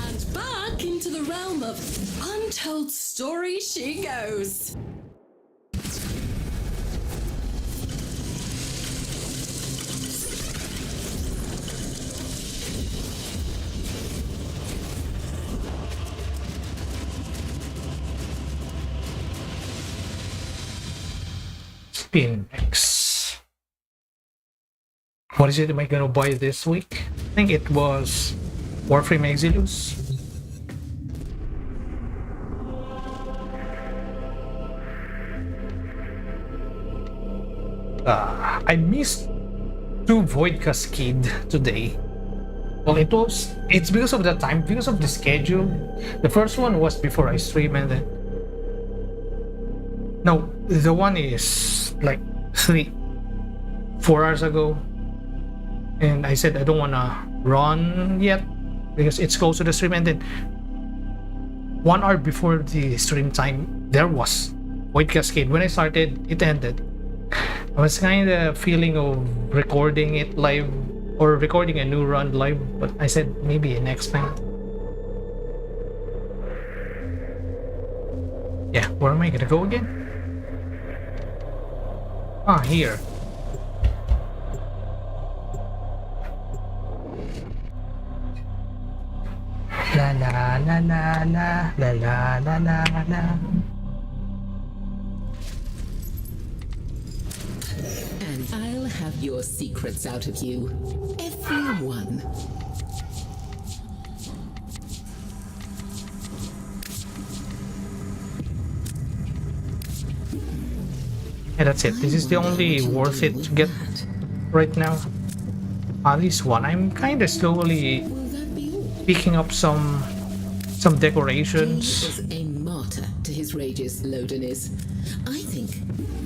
And back into the realm of untold stories she goes. Phoenix. What is it am I gonna buy this week? I think it was Warframe Exilus. I missed 2 Void Cascade today. Well, it's because of the time, because of the schedule. The first one was before I stream, and then no, the one is like 4 hours ago, and I said I don't wanna run yet because it's close to the stream, and then 1 hour before the stream time there was Void Cascade. When I started, it ended. I was kind of feeling of recording it live or recording a new run live, but I said maybe next time. Yeah, where am I gonna go again? Ah, here. La la la la la la la la la la. And I'll have your secrets out of you. Everyone. Yeah, that's it. This is the only worth it to get right now. At least one. I'm kind of slowly picking up some decorations. He is a martyr to his rages, Loden is. I think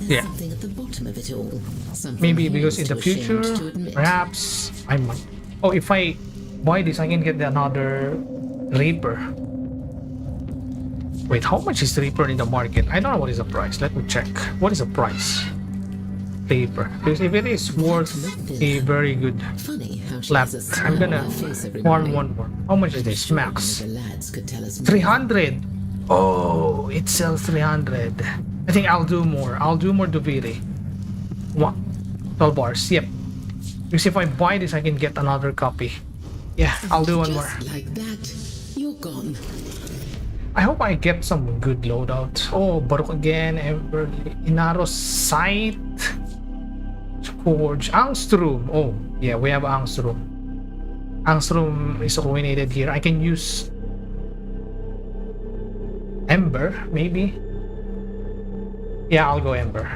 there's something at the bottom of it all. Something maybe because in the future, perhaps I might. Oh, if I buy this, I can get another Reaper. Wait, how much is Reaper in the market? I don't know what is the price. Let me check. What is the price? Reaper. Because if it is worth a very good lap, I'm gonna farm one more. How much is this max? 300. Oh, it sells 300. I think I'll do more. I'll do more Duviri. 12 bars. Yep. Because if I buy this, I can get another copy. Yeah, I'll do one more. Like that, you're gone. I hope I get some good loadout. Oh, Baruuk again, Ember, Inaros, Sight, Scourge, Angstrom. Oh, yeah, we have Angstrom. Angstrom is coordinated here. I can use Ember, maybe. Yeah, I'll go Ember.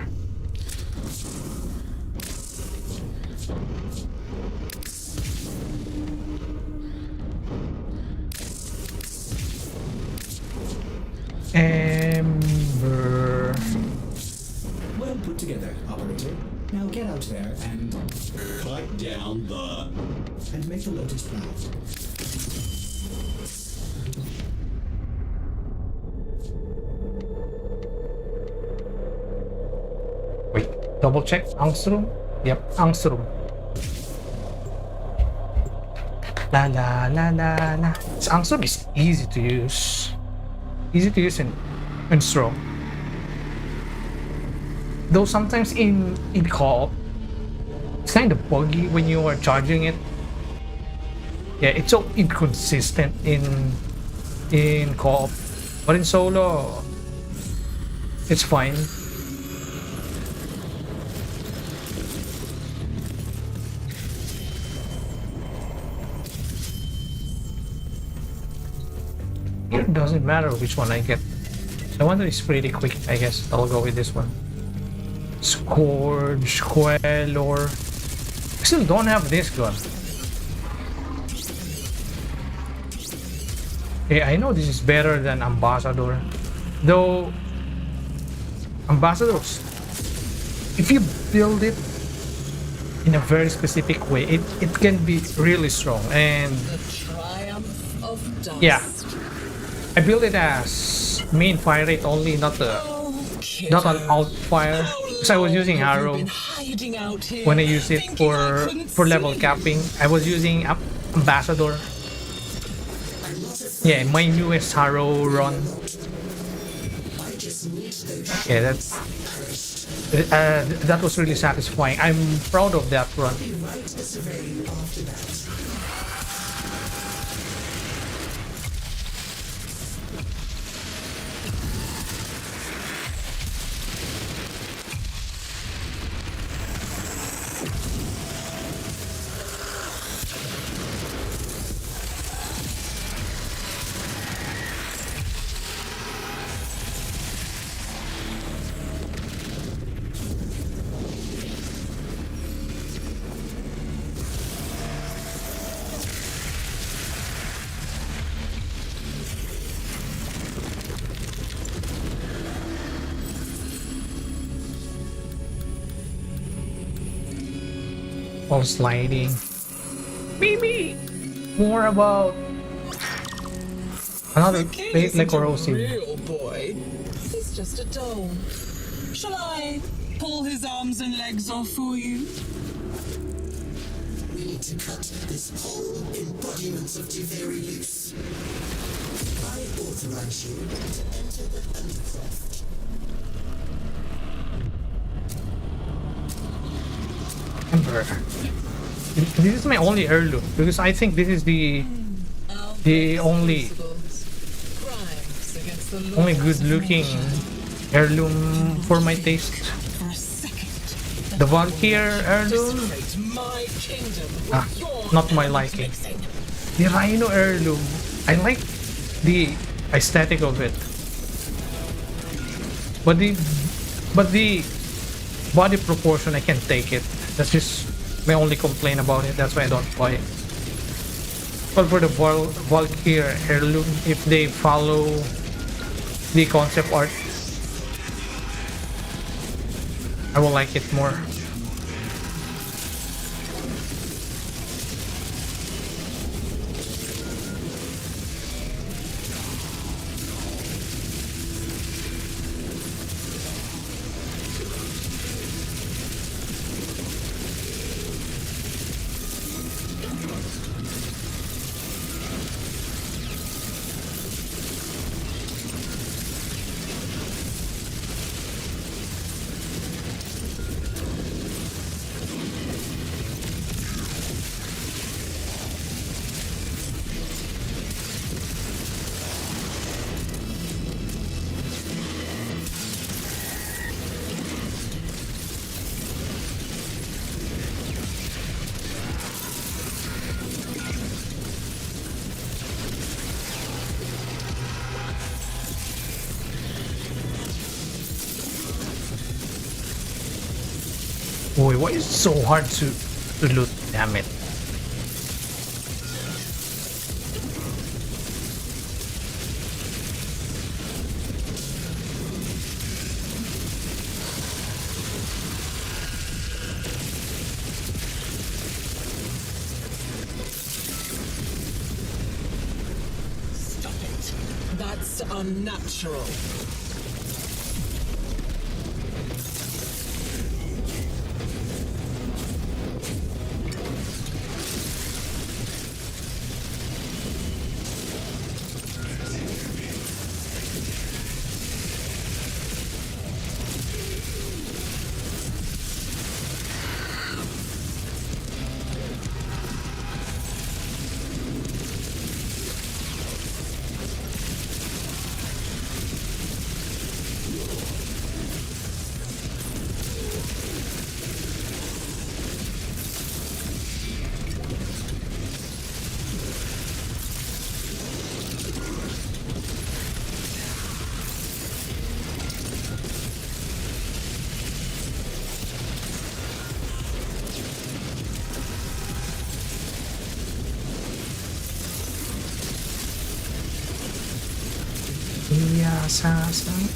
Ember. Well put together, operator. Now get out there and Cut down the... and make the Lotus plan. Wait, double check. Angstrom? Yep, Angstrom. La la la la la. This Angstrom is easy to use. Easy to use and strong. Though sometimes in co-op, it's kind of buggy when you are charging it. Yeah, it's so inconsistent in co-op, but in solo, it's fine. It doesn't matter which one I get. The one that is pretty quick, I guess. I'll go with this one. Scourge, Quell, or... I still don't have this gun. Okay, I know this is better than Ambassador. Though... Ambassadors... If you build it in a very specific way, it can be really strong. And... The triumph of dust. Yeah. I build it as main fire rate only, not an alt fire. Because I was using Harrow when I used it for level capping. I was using Ambassador. Yeah, my newest Harrow run. Yeah, that was really satisfying. I'm proud of that run. All sliding. Maybe more about another like corrosive. Real boy. He's just a doll. Shall I pull his arms and legs off for you? We need to cut this whole embodiment of Jiveri loose. I authorize you to enter the Undercroft. Ember. This is my only heirloom because I think this is the only good looking heirloom for my taste. The Valkyrie heirloom, not my liking. The Rhino heirloom, I like the aesthetic of it, but the body proportion, I can't take it. That's just my only complaint about it. That's why I don't buy it. But for the Valkyrie heirloom, if they follow the concept art, I will like it more. Boy, why is it so hard to loot? Damn it. Stop it. That's unnatural. Assassin.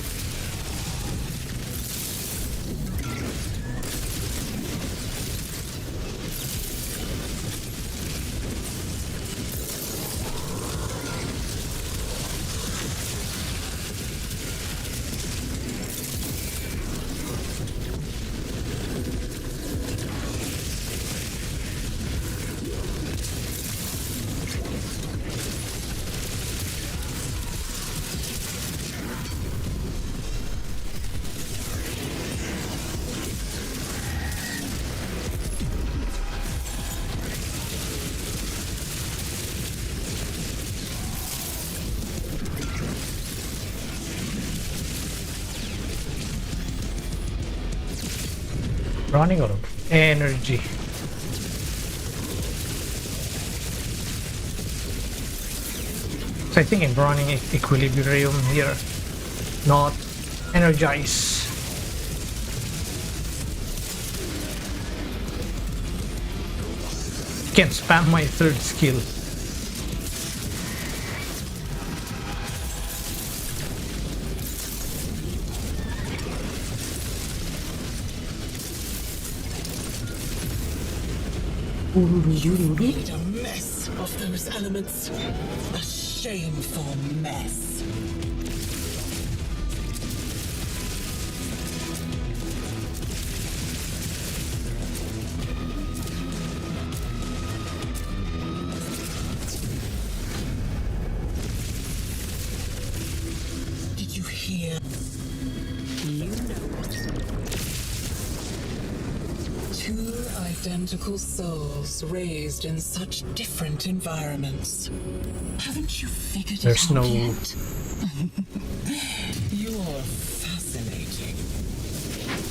Running out of energy. So I think I'm running equilibrium here, not energize. Can't spam my third skill. You've made a mess of those elements. A shameful mess. Did you hear? You know it. Two identical souls raised in such different environments. Haven't you figured There's it out no- yet? You're fascinating.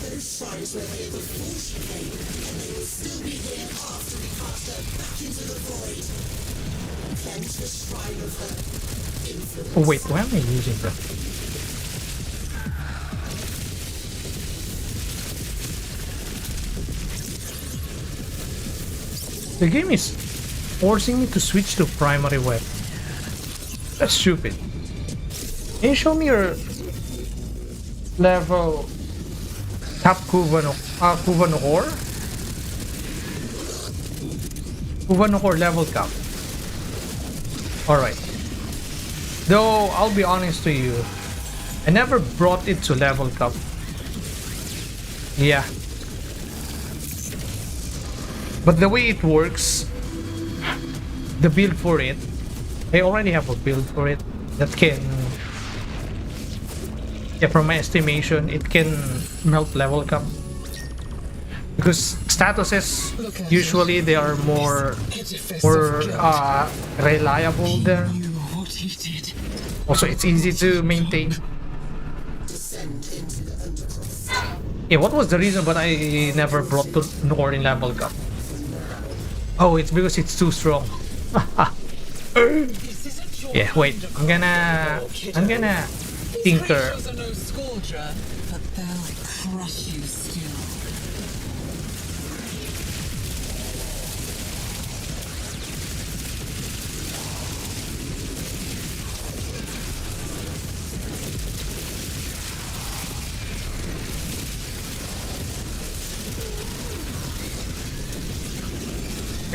Those shrines were made before she came, and they will still be here after we cast her back into the void. Cleanse the shrine of her influence. Oh wait, why am I using that? The game is forcing me to switch to primary weapon. That's stupid. Can you show me your level top Kuvanor? Kuvanor level cap. Alright. Though, I'll be honest to you, I never brought it to level cap. Yeah. But the way it works, the build for it, I already have a build for it that can, yeah, from my estimation, it can melt level cap. Because statuses, usually they are more reliable there. Also, it's easy to maintain. Yeah, what was the reason but I never brought to Nor in level cap? Oh, it's because it's too strong. Yeah, wait. I'm gonna tinker. But they'll crush you still.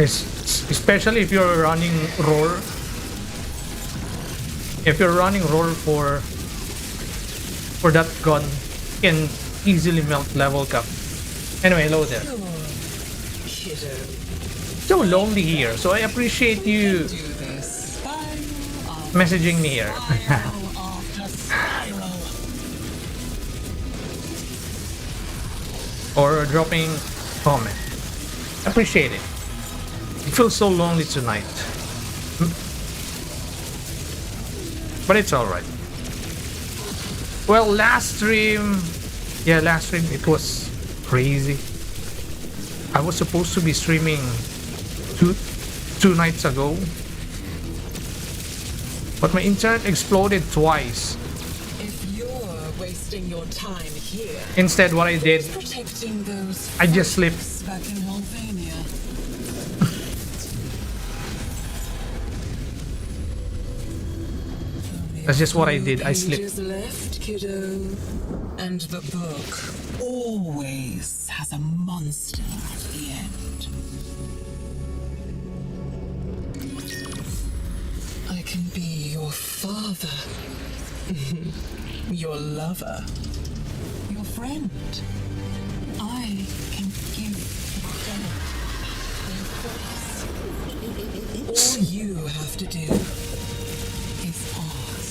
Especially if you're running roar. If you're running roar for that gun, you can easily melt level cap. Anyway, hello there. So lonely here, so I appreciate you messaging me here. Or dropping comment. Appreciate it. It feels so lonely tonight. But it's alright. Well, last stream it was crazy. I was supposed to be streaming two nights ago, but my internet exploded twice. If you're wasting your time here, Instead, what I did, protecting those I just slept. back in Holvania. That's just what I did. I slept. Pages left, kiddo. And the book always has a monster at the end. I can be your father, your lover, your friend. I can give the dead their voice. All you have to do is ask.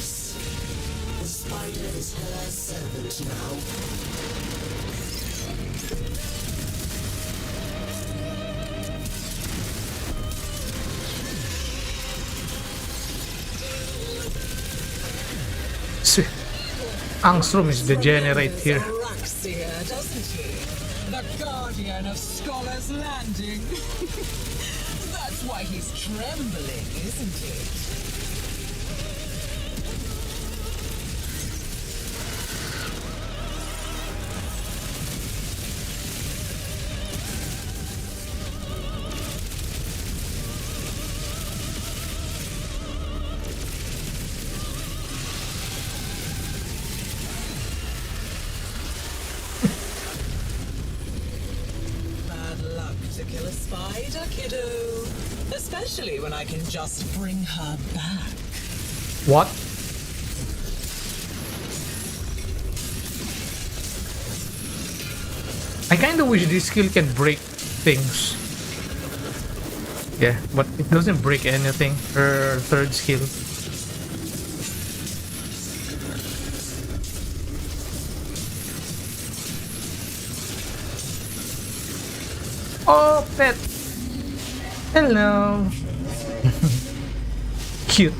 The spider is her servant now. Angstrom is degenerate here. Araxia, doesn't he? The guardian of Scholar's Landing. That's why he's trembling, isn't it? to kill a spider, kiddo. Especially when I can just bring her back. What? I kinda wish this skill can break things. Yeah, but it doesn't break anything. Her third skill. Oh, pet! Hello! Cute.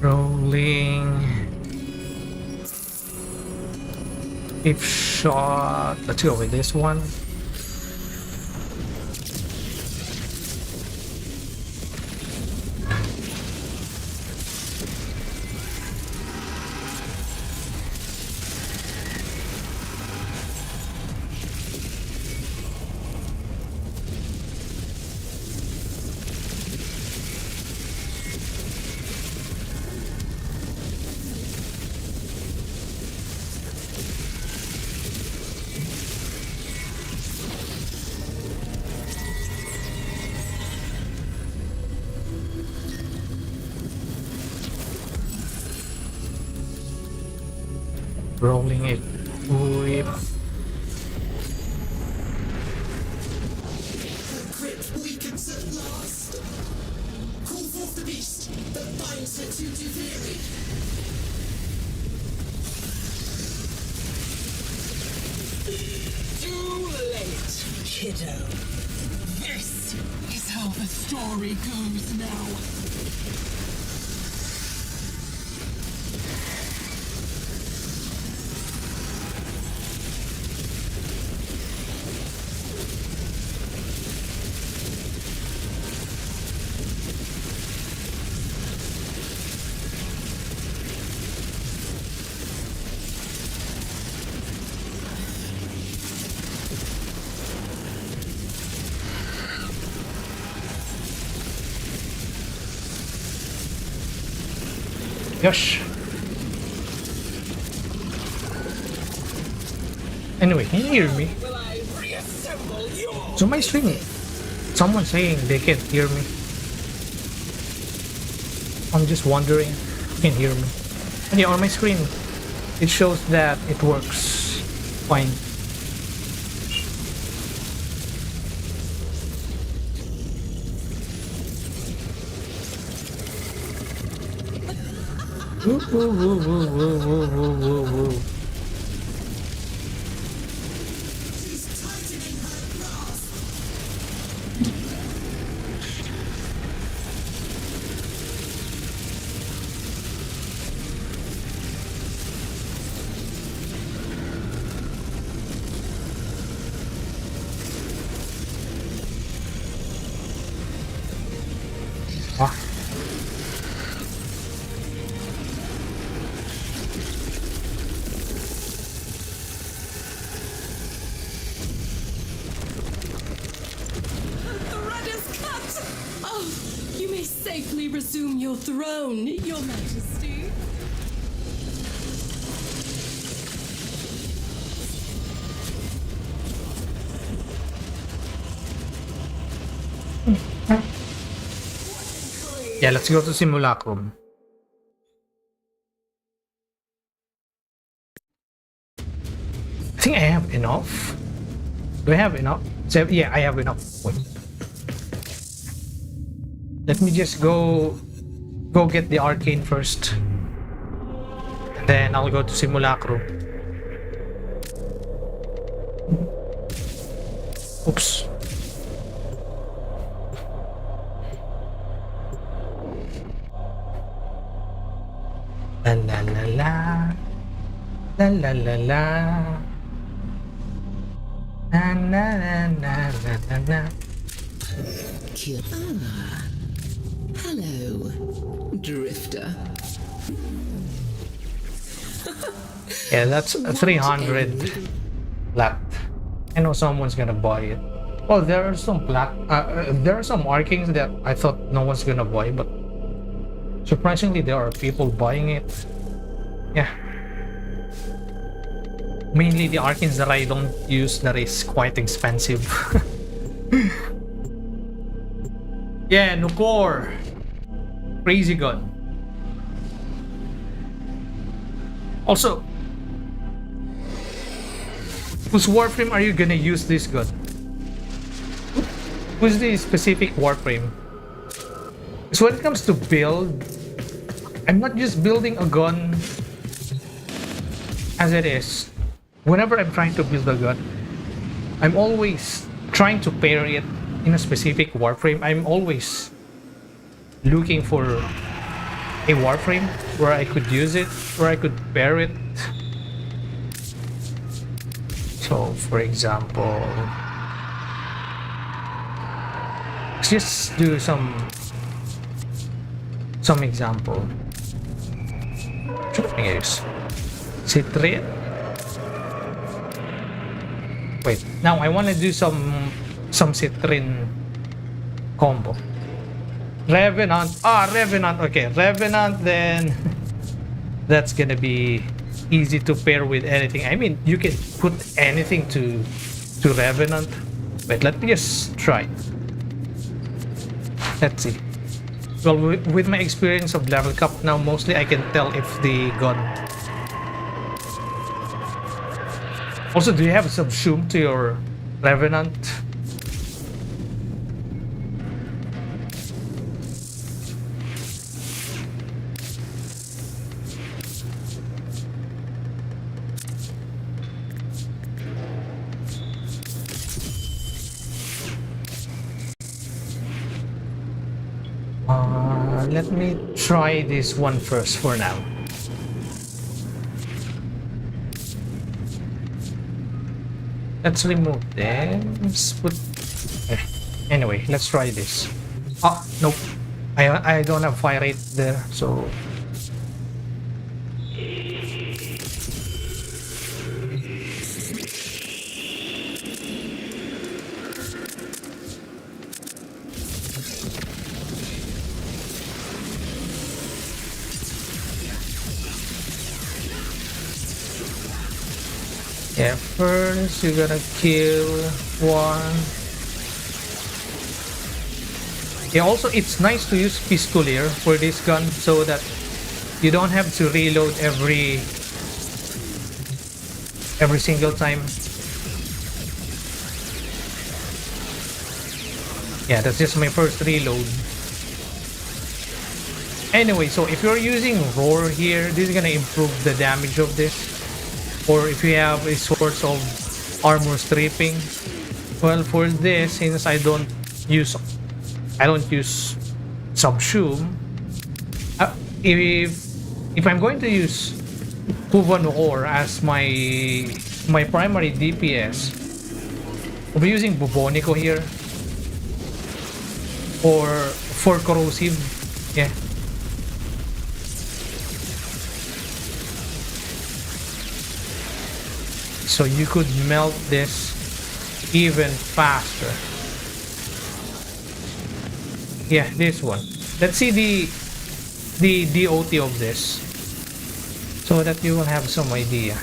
Rolling. If shot. Let's go with this one. Rolling it. Whip. Her grip weakens at last. Call forth the beast that binds her to Duviri. Too late, kiddo. This is how the story goes now. Yosh. Anyway, can you hear me? Will I reassemble your So my stream, someone saying they can't hear me. I'm just wondering if you can hear me. And yeah, on my screen, it shows that it works fine. Woo, woo, woo, woo, woo, woo, woo, woo, woo. She's tightening her grasp. Ah. Safely resume your throne, Your Majesty. Yeah, let's go to Simulacrum. I think I have enough. Do I have enough? Yeah, I have enough. Wait. Let me just go get the arcane first. And then I'll go to Simulacrum. Oops. La la la la. La la la la. Na na na na na na. Cute. Ah. Hello, Drifter. Yeah, that's 300 left. I know someone's gonna buy it. Oh, there are some there are some Arcings that I thought no one's gonna buy, but surprisingly there are people buying it. Yeah. Mainly the Arcings that I don't use that is quite expensive. Yeah, Nukor. Crazy gun. Also, whose Warframe are you gonna use this gun? Who's the specific Warframe? So when it comes to build, I'm not just building a gun as it is. Whenever I'm trying to build a gun, I'm always trying to pair it in a specific Warframe. I'm always looking for a Warframe where I could use it, where I could pair it. So, for example, let's just do some example. What use? Citrine. Wait, now I want to do some Citrine combo. Revenant. Revenant. Okay, Revenant. Then that's gonna be easy to pair with anything. I mean, you can put anything to Revenant. Wait, let me just try. Let's see. Well, with my experience of level cap now, mostly I can tell if the gun. Also, do you have some zoom to your Revenant? Let me try this one first for now. Let's remove them. Let's put... Anyway, let's try this. Nope. I don't have fire rate there, so... Yeah, first you're gonna kill one. Yeah, also it's nice to use Pistolier for this gun so that you don't have to reload every single time. Yeah, that's just my first reload. Anyway, so if you're using Roar here, this is gonna improve the damage of this. Or if you have a source of armor stripping, well, for this, since I don't use subsume, if I'm going to use Nukor as my primary DPS, I'll be using Bubonico here or for corrosive. Yeah. So you could melt this even faster. Yeah, this one. Let's see the DOT of this, so that you will have some idea.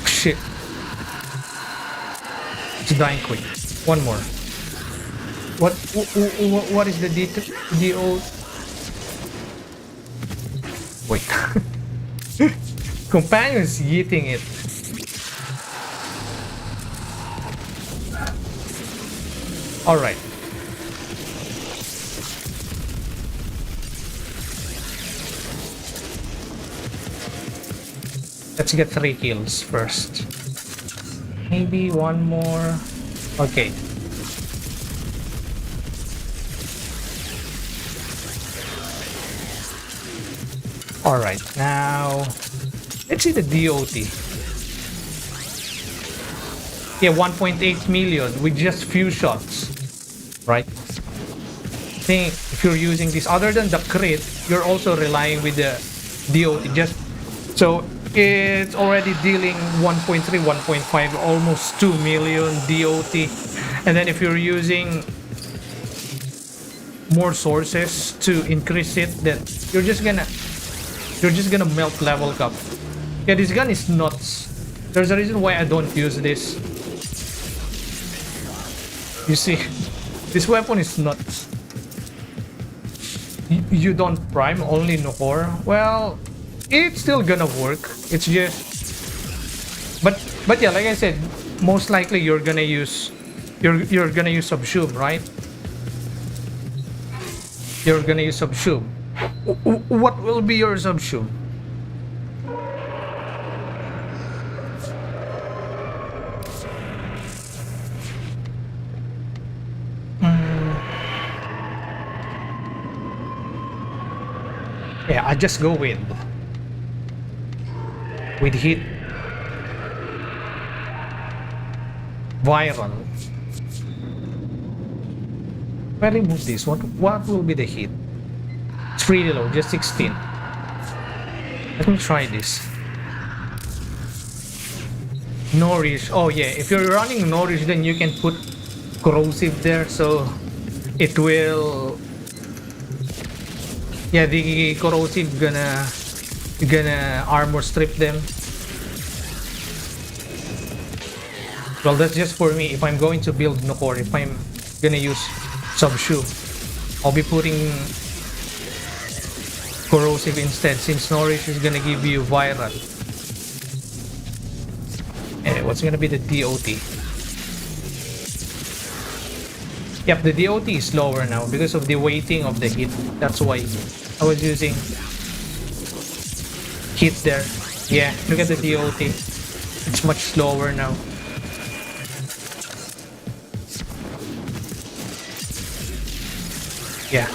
Shit. It's dying quick. One more. What is the DO? Wait. Companion's eating it. Alright. Let's get 3 kills first. Maybe one more. Okay. Alright, now let's see the DOT. Yeah, 1.8 million with just few shots, right? think if you're using this, other than the crit, you're also relying with the DOT. Just so it's already dealing 1.3, 1.5, almost 2 million DOT. And then if you're using more sources to increase it, then you're just gonna melt level cap. Yeah, this gun is nuts. There's a reason why I don't use this. You see, this weapon is nuts. You don't prime, only Nokor. Well, it's still gonna work. It's just, but yeah, like I said, most likely you're gonna use subsube, right? You're gonna use subsube. What will be your subsube? Yeah, I just go with hit, viral. If I remove this, what will be the hit? It's pretty low, just 16. Let me try this. Nourish. Oh yeah, if you're running Nourish, then you can put corrosive there, so it will. Yeah, the corrosive gonna armor strip them. Well, that's just for me. If I'm going to build Nokor, if I'm gonna use subsube, I'll be putting corrosive instead, since Nourish is gonna give you viral. Anyway, what's gonna be the DOT? Yep, the DOT is lower now because of the weighting of the hit. That's why I was using hit there. Yeah, look at the DOT. It's much slower now. Yeah.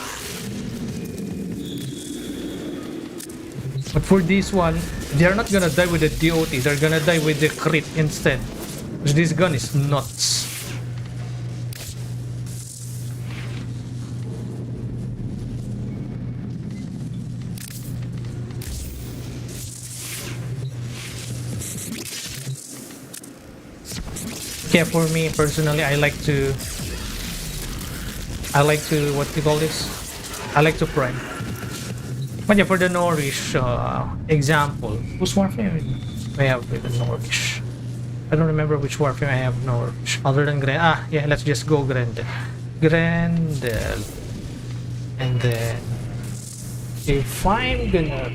But for this one, they're not gonna die with the DOT. They're gonna die with the crit instead. Because this gun is nuts. Yeah, for me personally, I like to what do you call this? I like to prime. But yeah, for the Nourish example, whose Warframe I have with the Nourish? I don't remember which Warframe I have Nourish other than Grendel. Ah, yeah, let's just go Grendel. Grendel, and then if I'm gonna.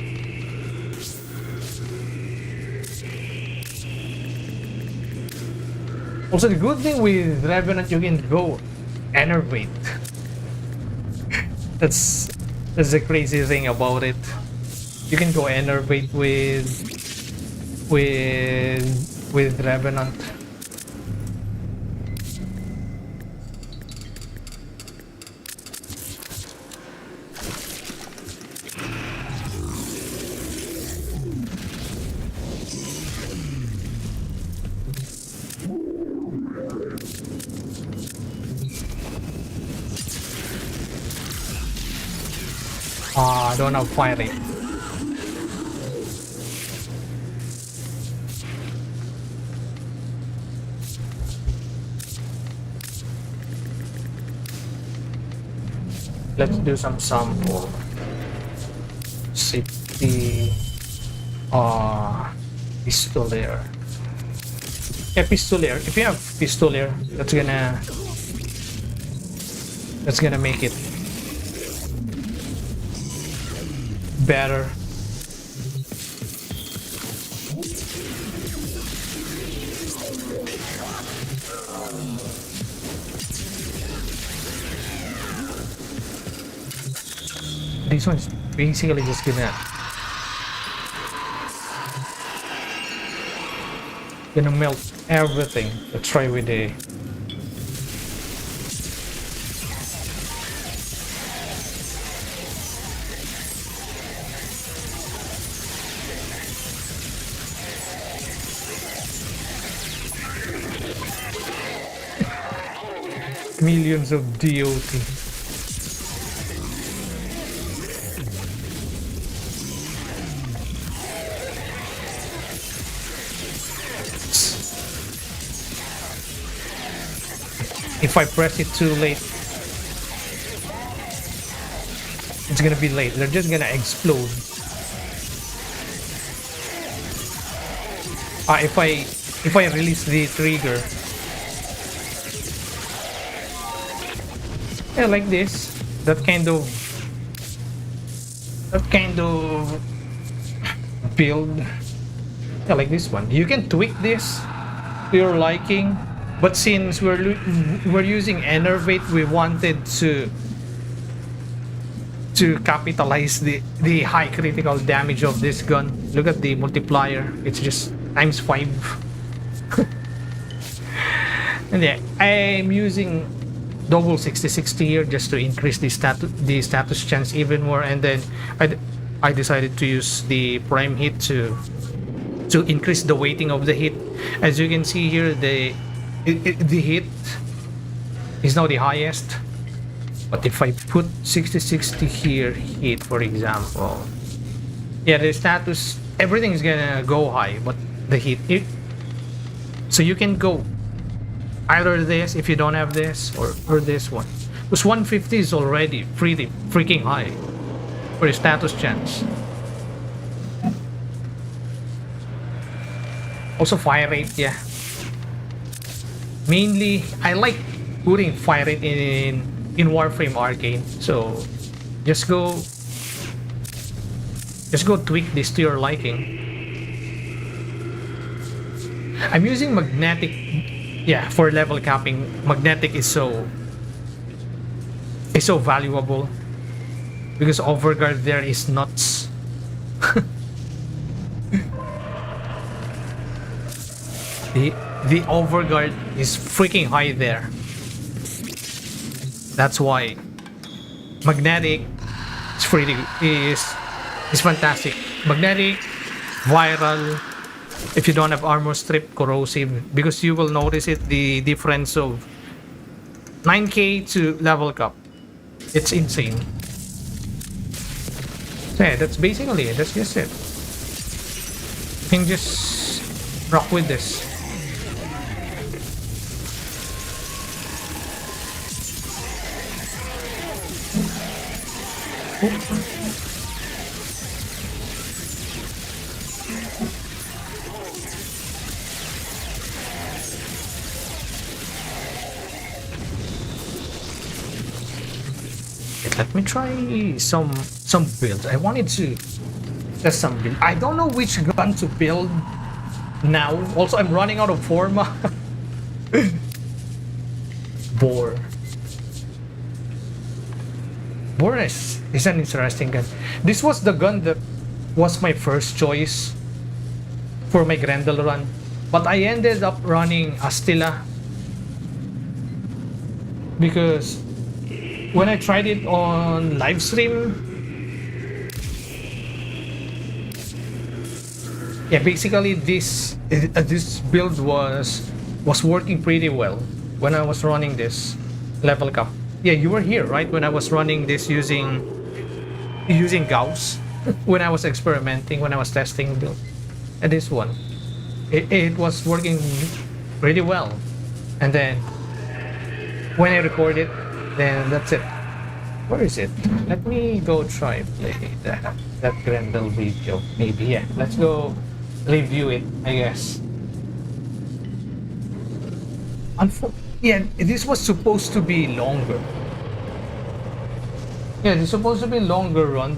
Also, the good thing with Revenant, you can go enervate. That's the crazy thing about it. You can go enervate with Revenant. I don't have fire rate. Let's do some sample. City Pistolier. Yeah, Pistolier. If you have Pistolier, that's gonna make it better. This one's basically just gonna melt everything. Let's try with the millions of DOT. if I press it too late, it's gonna be late. They're just gonna explode. If I release the trigger, yeah, like this, that kind of build, yeah, like this one. You can tweak this to your liking, but since we're using Enervate, we wanted to capitalize the high critical damage of this gun. Look at the multiplier; it's just ×5. And yeah, I'm using double 60-60 here just to increase the status chance even more, and then I decided to use the prime hit to increase the weighting of the hit. As you can see here, the hit is now the highest. But if I put 60-60 here, hit for example, yeah, the status, everything is gonna go high, but the hit, so you can go either this if you don't have this, or this one. Because 150 is already pretty freaking high for the status chance. Also fire rate, yeah. Mainly, I like putting fire rate in Warframe Arcane, so just go tweak this to your liking. I'm using magnetic, yeah, for level capping. Magnetic is so valuable because overguard there is nuts. The overguard is freaking high there. That's why magnetic is fantastic. Magnetic, viral. If you don't have armor strip, corrosive, because you will notice it, the difference of 9k to level cap. It's insane. So yeah, that's basically it. That's just it. You can just rock with this. Let me try some builds. I wanted to test some build. I don't know which gun to build now. Also, I'm running out of Forma. Boar is an interesting gun. This was the gun that was my first choice for my Grendel run, but I ended up running Astilla because when I tried it on live stream, yeah, basically this build was working pretty well when I was running this level cap. Yeah, you were here, right, when I was running this using Gauss, when I was experimenting, when I was testing build. And this one, it was working pretty well. And then when I record it, then that's it. Where is it? Let me go try play that Grendel video. Maybe, yeah. Let's go review it, I guess. Yeah, this was supposed to be longer. Yeah, it's supposed to be longer run.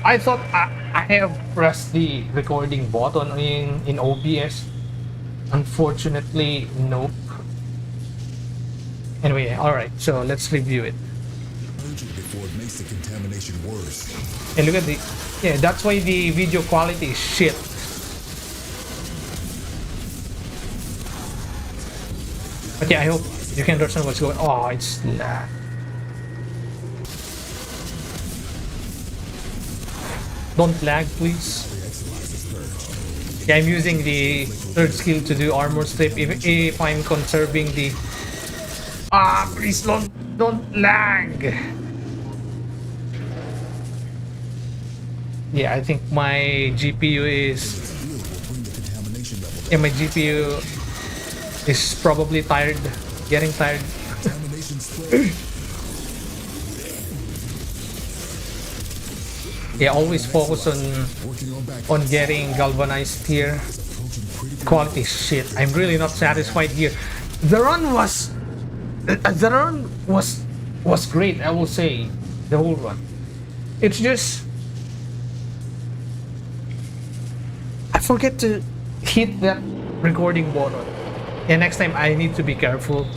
I thought I have pressed the recording button in OBS. Unfortunately, nope. Anyway, alright, so let's review it. Before it makes the contamination worse. And look at the, yeah, that's why the video quality is shit. But yeah, I hope you can understand what's going on. Oh, it's lag. Don't lag, please. Yeah, I'm using the third skill to do armor strip if I'm conserving the... Ah, please don't lag. Yeah, I think my GPU is... Yeah, my GPU is probably tired, getting tired. Contamination spread. Yeah, always focus Working on back. on getting galvanized here. Quality shit. I'm really not satisfied here. The run was was great, I will say. The whole run. It's just I forget to hit that recording button. And next time I need to be careful.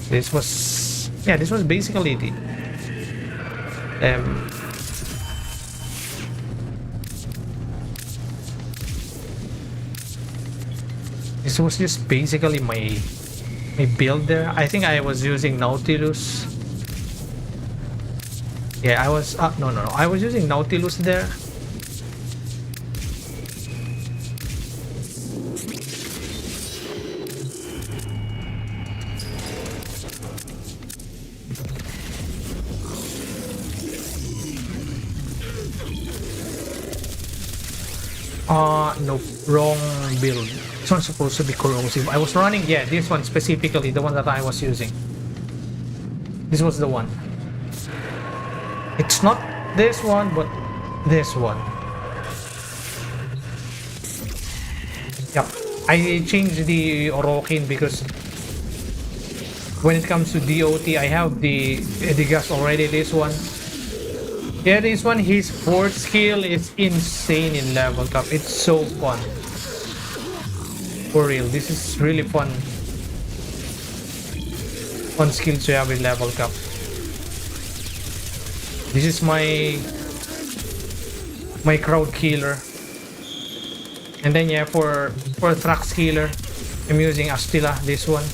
This was basically the this was just basically my build there. I think I was using Nautilus. Yeah, I was no, I was using Nautilus there. Nope, wrong build. This one's supposed to be corrosive. I was running, yeah, this one specifically, the one that I was using. This was the one. It's not this one, but this one. Yep, I changed the Orokin because when it comes to DOT, I have the Gas already, this one. Yeah, this one, his fourth skill is insane in level cap. It's so fun. For real, this is really fun. Fun skill to have in level cap. This is my crowd killer. And then yeah, for Thrax killer, I'm using Astilla, this one.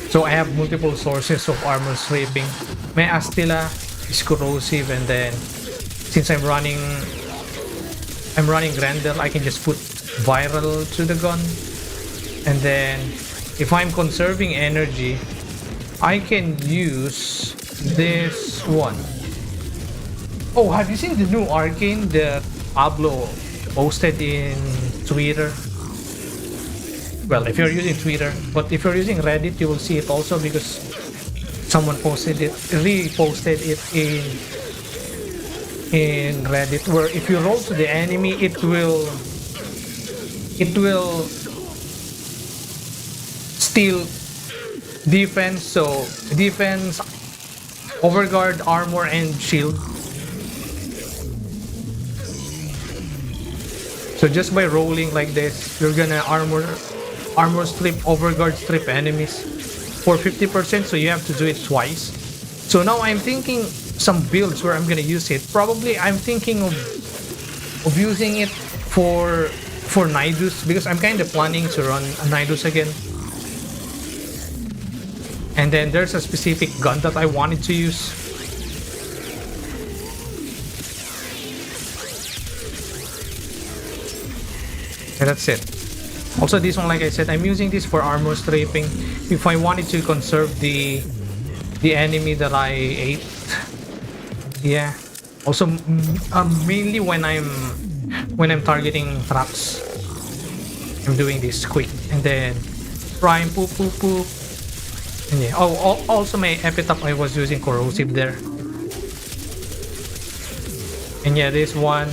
So I have multiple sources of armor stripping. My Astilla is corrosive, and then since I'm running Grendel, I can just put viral to the gun. And then if I'm conserving energy, I can use this one. Oh, have you seen the new arcane that Pablo posted in Twitter? Well, if you're using Twitter, but if you're using Reddit, you will see it also because someone posted it, reposted it in Reddit, where if you roll to the enemy, it will steal defense, so defense, overguard, armor, and shield. So just by rolling like this, you're gonna armor strip, overguard strip enemies for 50%, so you have to do it twice. So now I'm thinking some builds where I'm gonna use it. Probably I'm thinking of using it for Nidus, because I'm kind of planning to run a Nidus again. And then there's a specific gun that I wanted to use. And that's it. Also, this one, like I said, I'm using this for armor stripping. If I wanted to conserve the enemy that I ate, yeah. Also, mainly when I'm targeting traps, I'm doing this quick, and then prime, poop, poop, poop. And yeah. Oh, also my epitaph, I was using corrosive there. And yeah, this one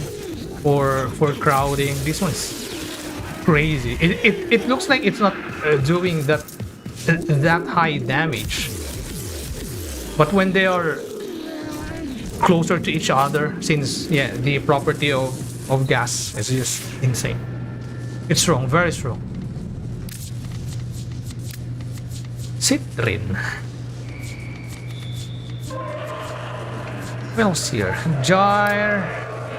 for crowding. This one's crazy. It looks like it's not doing that high damage, but when they are closer to each other, since yeah, the property of gas is just insane. It's strong, very strong. Citrine. What else here? Gyre.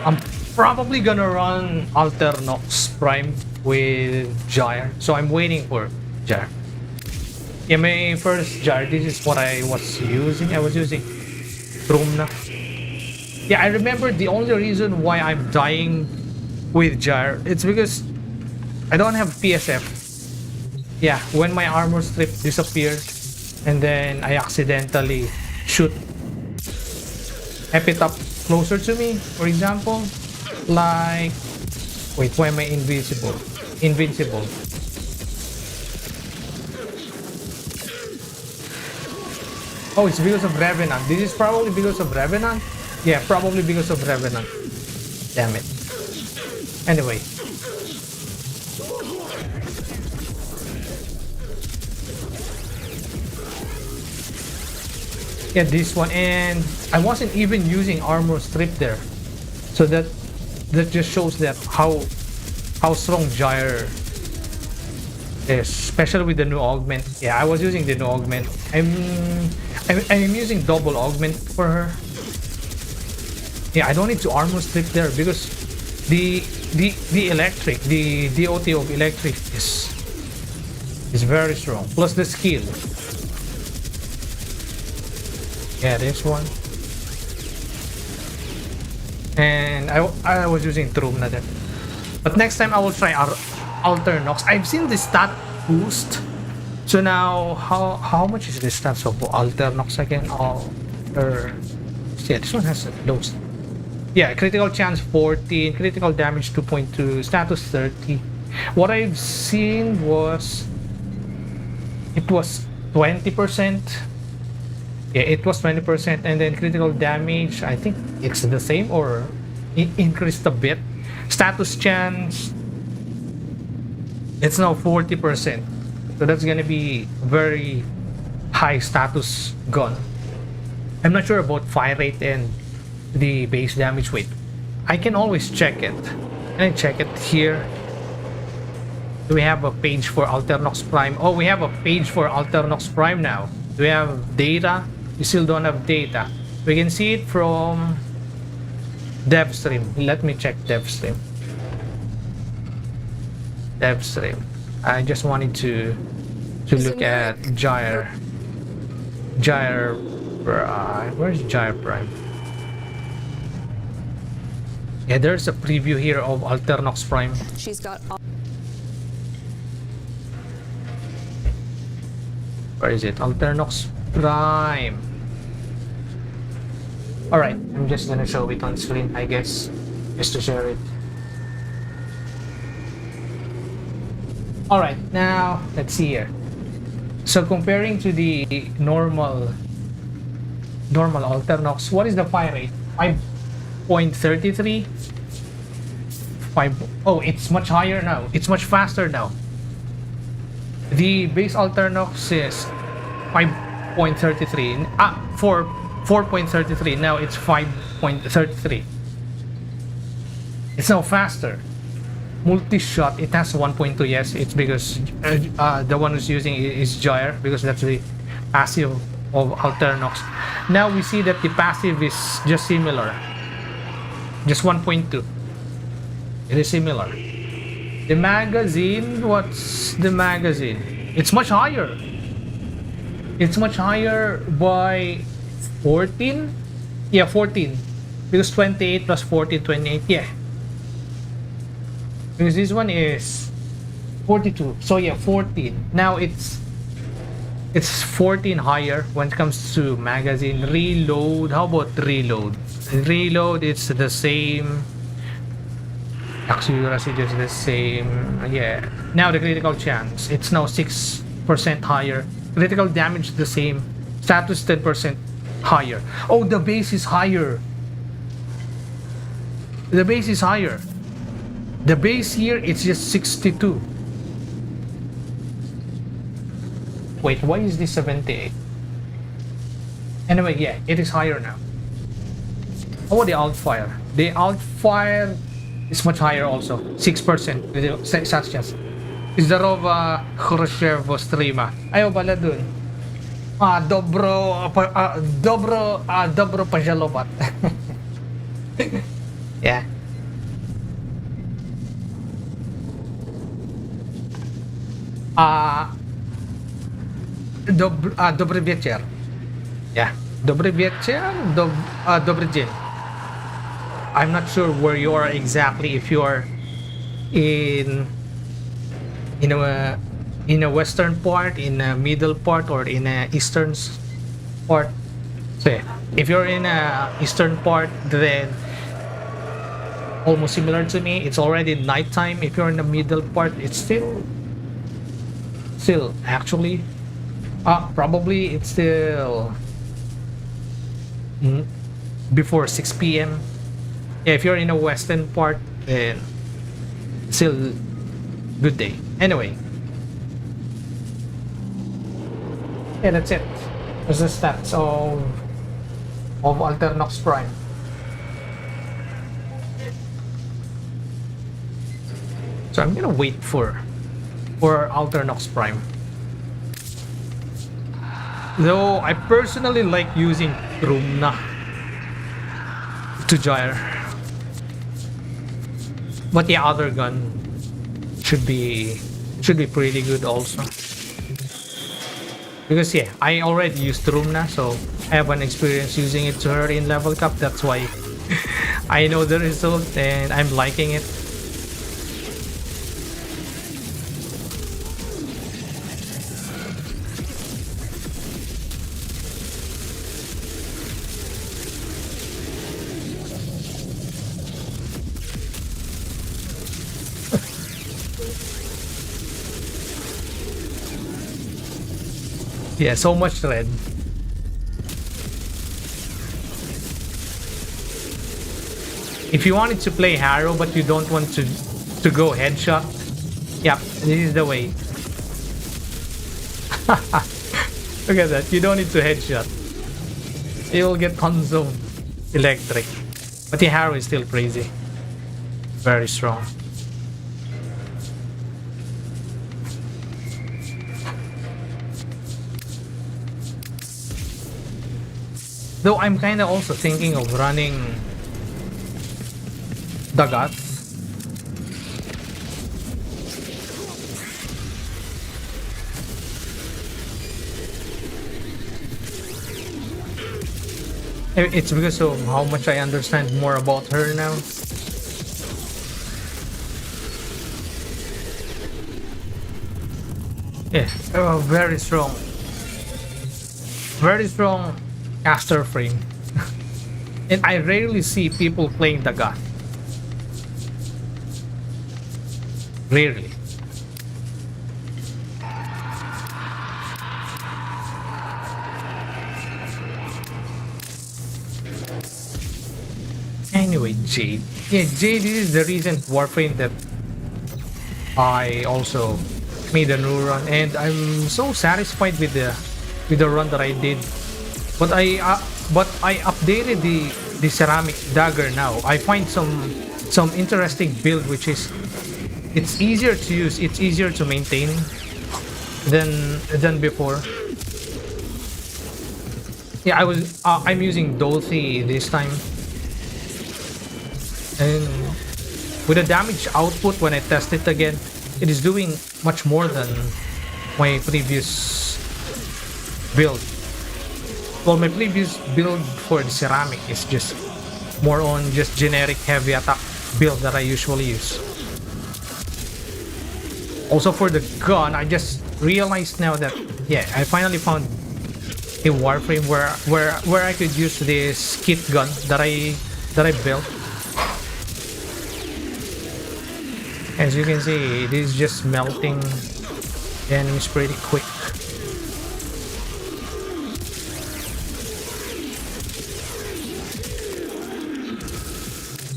I'm probably gonna run Alternox Prime with Gyre, so I'm waiting for Gyre. Yeah, my first Gyre, this is what I was using. I was using Chroma. Yeah, I remember the only reason why I'm dying with Gyre, it's because I don't have PSF. Yeah, when my armor strip disappeared, and then I accidentally shoot epitaph closer to me, for example. Like, wait, why am I invisible? Invincible. Oh, it's because of Revenant. This is probably because of Revenant? Yeah, probably because of Revenant. Damn it. Anyway. Yeah, this one. And I wasn't even using armor strip there. So that just shows that how strong Gyre is, especially with the new augment. Yeah, I was using the new augment. I'm using double augment for her. Yeah, I don't need to armor strip there because the electric, the DOT of electric is very strong. Plus the skill. Yeah, this one. And I was using Truma there. But next time I will try Alter Nox. I've seen the stat boost. So now, how much is the stats of Alter Nox again? Yeah, this one has those. Yeah, critical chance 14, critical damage 2.2, status 30. What I've seen was it was 20%. Yeah, it was 20%, and then critical damage, I think it's the same or it increased a bit. Status chance, it's now 40%. So that's gonna be very high status gun. I'm not sure about fire rate and the base damage. Wait, I can always check it. Can I check it here? Do we have a page for Alter Nox Prime? Oh, we have a page for Alter Nox Prime now. Do we have data? We still don't have data. We can see it from DevStream. Let me check DevStream. DevStream. I just wanted to look at Gyre. Gyre Prime. Where's Gyre Prime? Yeah, there's a preview here of Alter Nox Prime. She's got. Where is it? Alter Nox Prime. Alright, I'm just gonna show it on screen, I guess, just to share it. Alright, now let's see here. So comparing to the normal Alter Nox, what is the fire rate? 5.33? Oh, it's much higher now. It's much faster now. The base Alter Nox is 5.33. 4.33. Now it's 5.33. It's now faster. Multi-shot, it has 1.2. Yes, it's because the one who's using is Gyre, because that's the passive of Alter Nox. Now we see that the passive is just similar. Just 1.2. It is similar. The magazine, what's the magazine? It's much higher. It's much higher by 14? Yeah, 14. Because 28 plus 14, 28. Yeah. Because this one is 42. So yeah, 14. Now it's 14 higher when it comes to magazine. Reload. How about reload? Reload, it's the same. Accuracy just the same. Yeah. Now the critical chance, it's now 6% higher. Critical damage the same. Status 10% higher. Oh, the base is higher. The base is higher. The base here, it's just 62. Wait, why is this 78? Anyway, yeah, it is higher now. How about the Altfire? The Altfire is much higher also. 6%. Such as Zdorova Khrushchevo streama. Ayaw pala dun. Dobro Pajalovat. Yeah. Dobry wieczór. Yeah. Dobry wieczór. Dobry dzień. I'm not sure where you are exactly, if you are in a western part, in a middle part, or in a eastern part. So yeah, if you're in a eastern part, then almost similar to me, it's already nighttime. If you're in the middle part, it's still actually probably it's still before 6 p.m. Yeah, if you're in the western part, then still good day. Anyway, yeah, that's it. That's the stats of Alternox Prime. So I'm gonna wait for Alternox Prime. Though I personally like using Chroma to Gyre. But the other gun should be pretty good also. Because yeah, I already used Chroma, so I have an experience using it to her in level cap. That's why I know the result and I'm liking it. Yeah, so much red. If you wanted to play Harrow but you don't want to go headshot, yeah, this is the way. Look at that, you don't need to headshot. You'll get consumed electric. But the Harrow is still crazy. Very strong. Though I'm kind of also thinking of running Dagath. It's because of how much I understand more about her now. Yeah, very strong. Very strong caster frame. And I rarely see people playing Dagath. Rarely. Anyway, Jade. Yeah, Jade is the recent Warframe that I also made a new run, and I'm so satisfied with the run that I did. But I updated the ceramic dagger now. I find some interesting build, which is it's easier to use, it's easier to maintain than before. Yeah, I'm using Dothy this time, and with the damage output when I test it again, it is doing much more than my previous build. Well, my previous build for the ceramic is just more on just generic heavy attack build that I usually use. Also for the gun, I just realized now that yeah, I finally found a Warframe where I could use this kit gun that I built. As you can see, it is just melting the enemies pretty quick.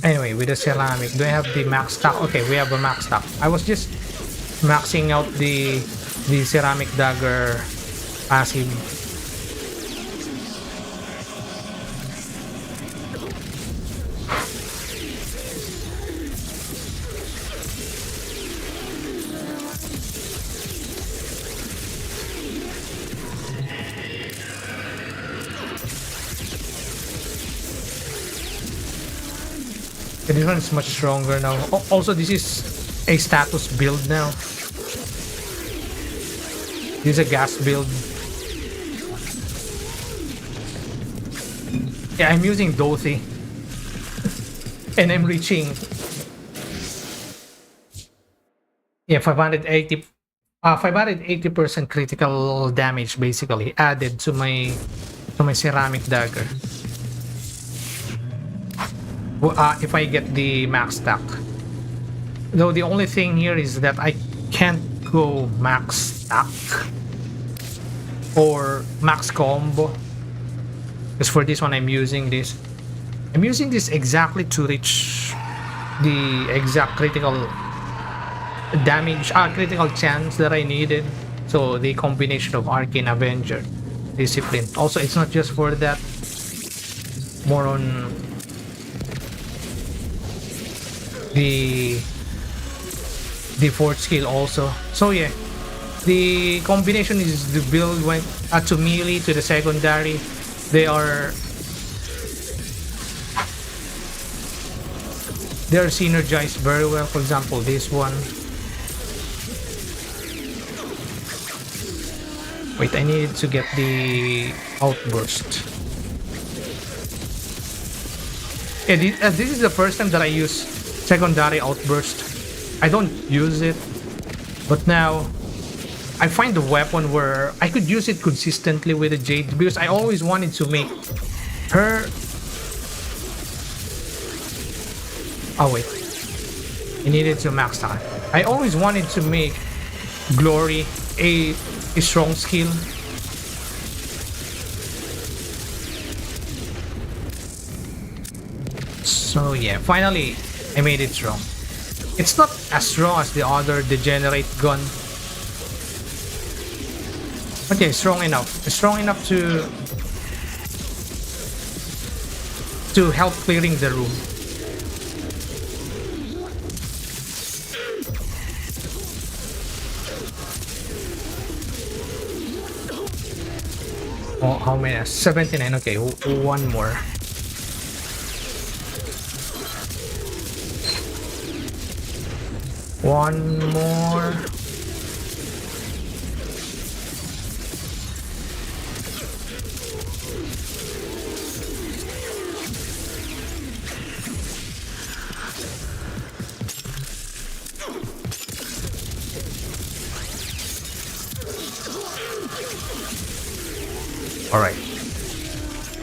Anyway, with the ceramic, do I have the max stock? Okay, we have a max stock. I was just maxing out the ceramic dagger passive. This one is much stronger now. Also, this is a status build now. This is a gas build. Yeah, I'm using Dothy. And I'm reaching... yeah, 580% critical damage basically added to my So my ceramic dagger. If I get the max stack. Though the only thing here is that I can't go max stack or max combo. Because for this one I'm using this. I'm using this exactly to reach the exact critical damage, critical chance that I needed. So the combination of Arcane, Avenger, Discipline. Also, it's not just for that. More on the fourth skill also. So yeah, the combination is the build went to melee to the secondary. They are synergized very well. For example, this one. Wait, I need to get the outburst. Yeah, this is the first time that I use secondary outburst. I don't use it, but now I find the weapon where I could use it consistently with the Jade, because I always wanted to make her. Oh wait, I needed to max time. I always wanted to make Glory a strong skill. So yeah, finally I made it strong. It's not as strong as the other degenerate gun, but yeah, strong enough. Strong enough to help clearing the room. Oh, how many? 79. Okay, one more. One more. Alright.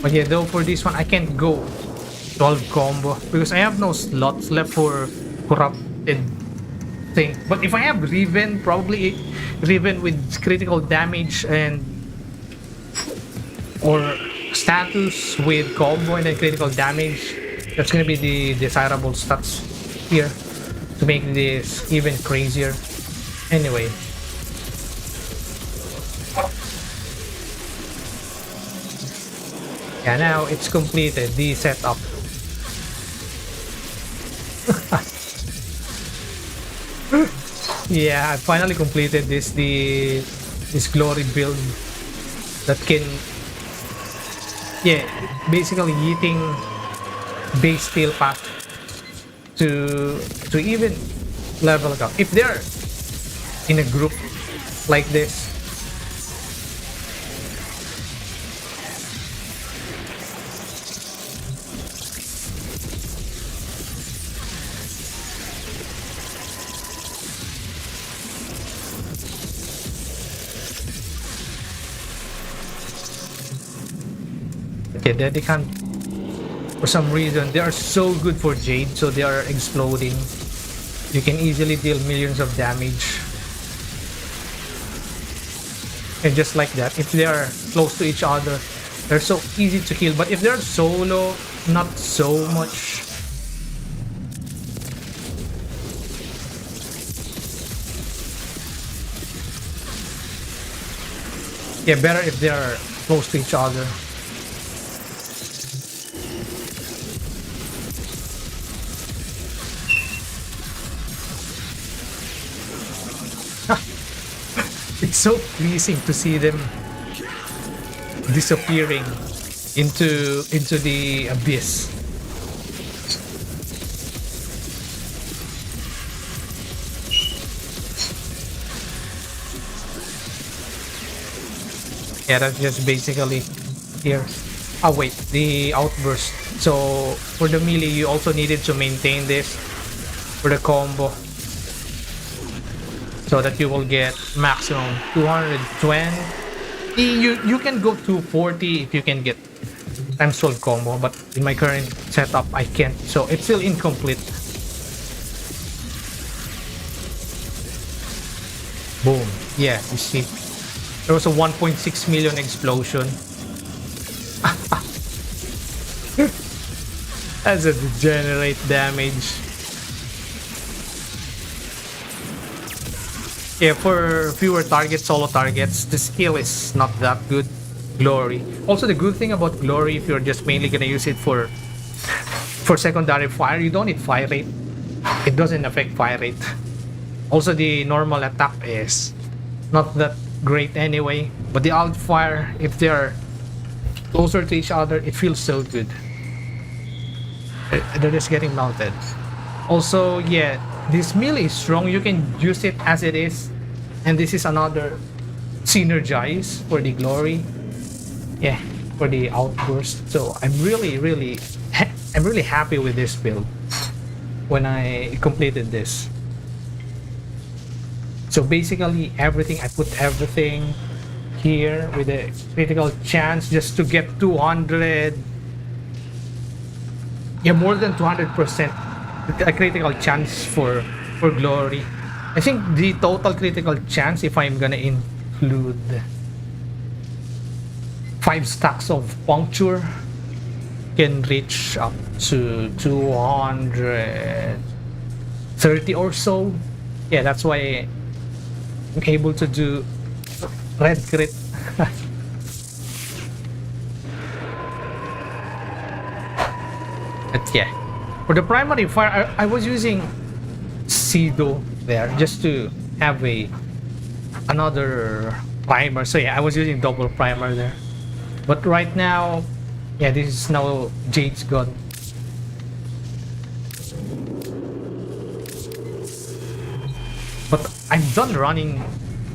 But yeah, though for this one I can't go 12 combo because I have no slots left for corrupted thing. But if I have Riven, probably Riven with critical damage and or status with combo and then critical damage, that's gonna be the desirable stats here to make this even crazier. Anyway. Yeah, now it's completed, the setup. Yeah, I finally completed this glory build that can, yeah, basically eating base steel path to even level it up. If they're in a group like this, then they can't, for some reason they are so good for Jade, so they are exploding. You can easily deal millions of damage, and just like that, if they are close to each other, they're so easy to kill. But if they're solo, not so much. Yeah, better if they are close to each other. It's so pleasing to see them disappearing into the abyss. Yeah, that's just basically here. Oh wait, the outburst. So for the melee, you also needed to maintain this for the combo, so that you will get maximum 220 You can go to 40 if you can get times 12 combo, but in my current setup I can't, so it's still incomplete. Boom. Yeah, you see, there was a 1.6 million explosion. That's a degenerate damage. Yeah, for fewer targets, solo targets, the skill is not that good. Glory. Also, the good thing about Glory, if you're just mainly gonna use it for secondary fire, you don't need fire rate. It doesn't affect fire rate. Also, the normal attack is not that great anyway. But the alt fire, if they are closer to each other, it feels so good. They're just getting melted. Also, yeah, this melee is strong. You can use it as it is, and this is another synergize for the Glory. Yeah, for the outburst. So I'm really happy with this build when I completed this. So basically everything, I put everything here with a critical chance just to get 200. Yeah, more than 200% a critical chance for Glory. I think the total critical chance, if I'm gonna include 5 stacks of puncture, can reach up to 230 or so. Yeah, that's why I'm able to do red crit. But yeah, for the primary fire, I was using Sido there just to have another primer. So yeah, I was using double primer there. But right now, yeah, this is now Jade's gun. But I'm done running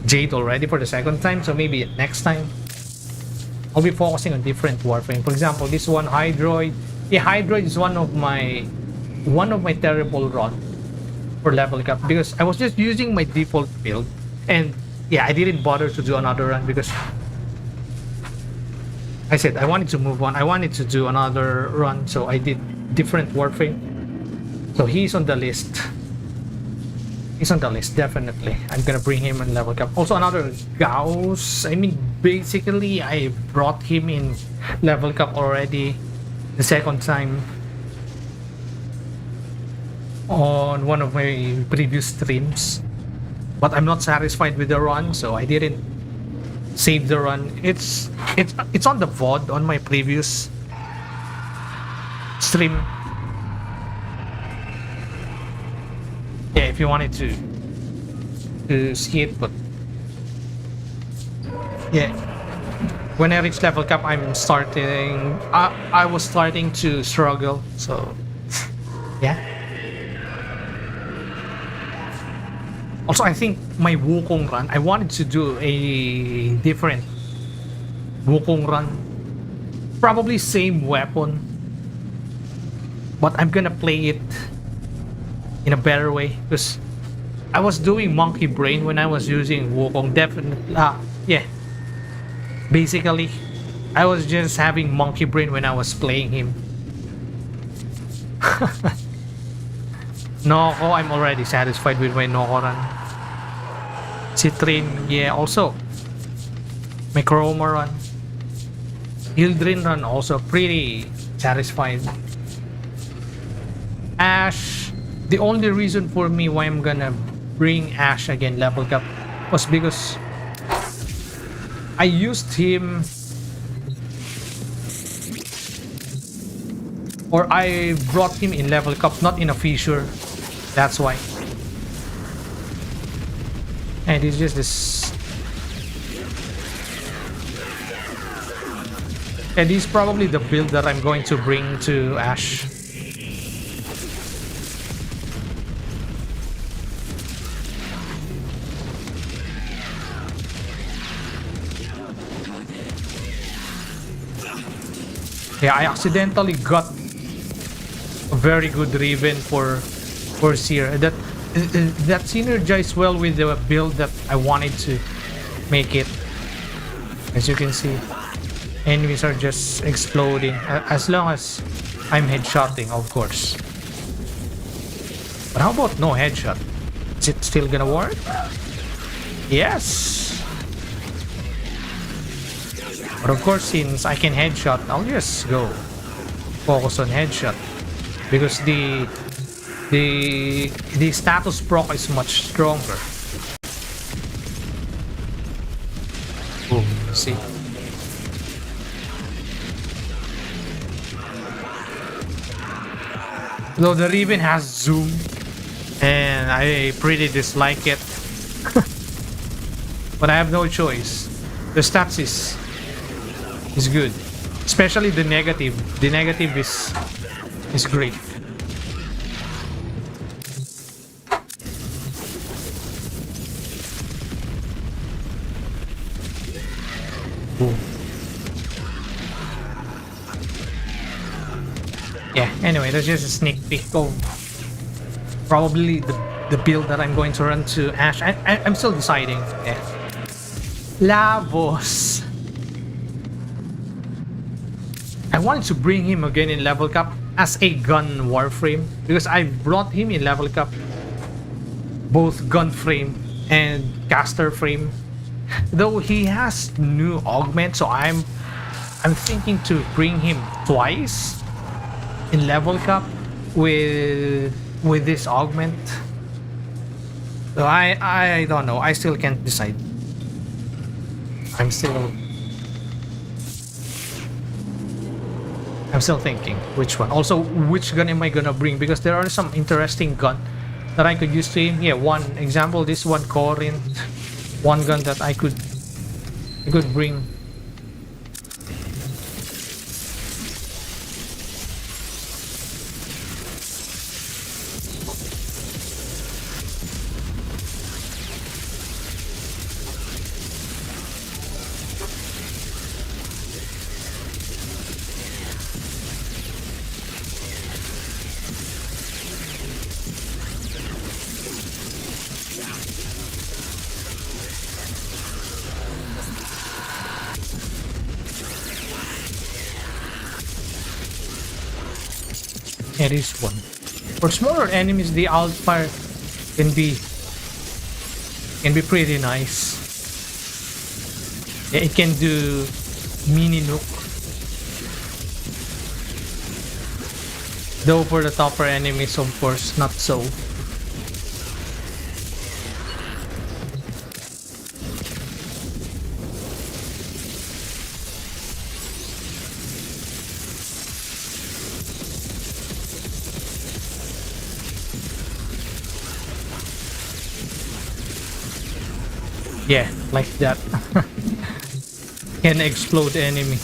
Jade already for the second time, so maybe next time I'll be focusing on different Warframe. For example, this one, Hydroid. Yeah, Hydroid is one of my terrible run for level cap, because I was just using my default build, and yeah, I didn't bother to do another run because I said I wanted to move on. I wanted to do another run, so I did different Warframe. So he's on the list. He's on the list, definitely. I'm gonna bring him in level cap. Also another Gauss. I mean, basically I brought him in level cap already the second time on one of my previous streams. But I'm not satisfied with the run, so I didn't save the run. It's on the VOD on my previous stream. Yeah, if you wanted to see it, but yeah, when I reach level cap, I was starting to struggle. So yeah. Also, I think my Wukong run, I wanted to do a different Wukong run. Probably same weapon, but I'm gonna play it in a better way, because I was doing monkey brain when I was using Wukong. Definitely, yeah. Basically, I was just having monkey brain when I was playing him. Noko, I'm already satisfied with my Noko run. Citrine, yeah, also my Chroma run. Hildryn run, also pretty satisfied. Ash, the only reason for me why I'm gonna bring Ash again level cap was because I used him, or I brought him in level cap, not in a fissure. That's why. And it's just this. And this is probably the build that I'm going to bring to Ash. Yeah, I accidentally got a very good Riven for Seer. That synergized well with the build that I wanted to make it. As you can see, enemies are just exploding as long as I'm headshotting, of course. But how about no headshot? Is it still gonna work? Yes! But of course, since I can headshot, I'll just go focus on headshot. Because the status proc is much stronger. Boom, see? Though the Riven has zoom, and I pretty dislike it. But I have no choice. The stats is good. Especially the negative. The negative is great. Boom. Yeah, anyway, that's just a sneak peek of probably the build that I'm going to run to Ash. I'm still deciding. Yeah. Lavos. I wanted to bring him again in level cap as a gun Warframe because I brought him in level cap both gun frame and caster frame. Though he has new augment, so I'm thinking to bring him twice in level cap with this augment. So I don't know. I still can't decide. I'm still thinking which one. Also, which gun am I gonna bring? Because there are some interesting gun that I could use to him. Yeah, one example, this one Corinth. One gun that I could bring. There is one. For smaller enemies, the alt fire can be pretty nice. Yeah, it can do mini nuke. Though for the tougher enemies, of course, not so. Yeah, like that. Can explode enemy.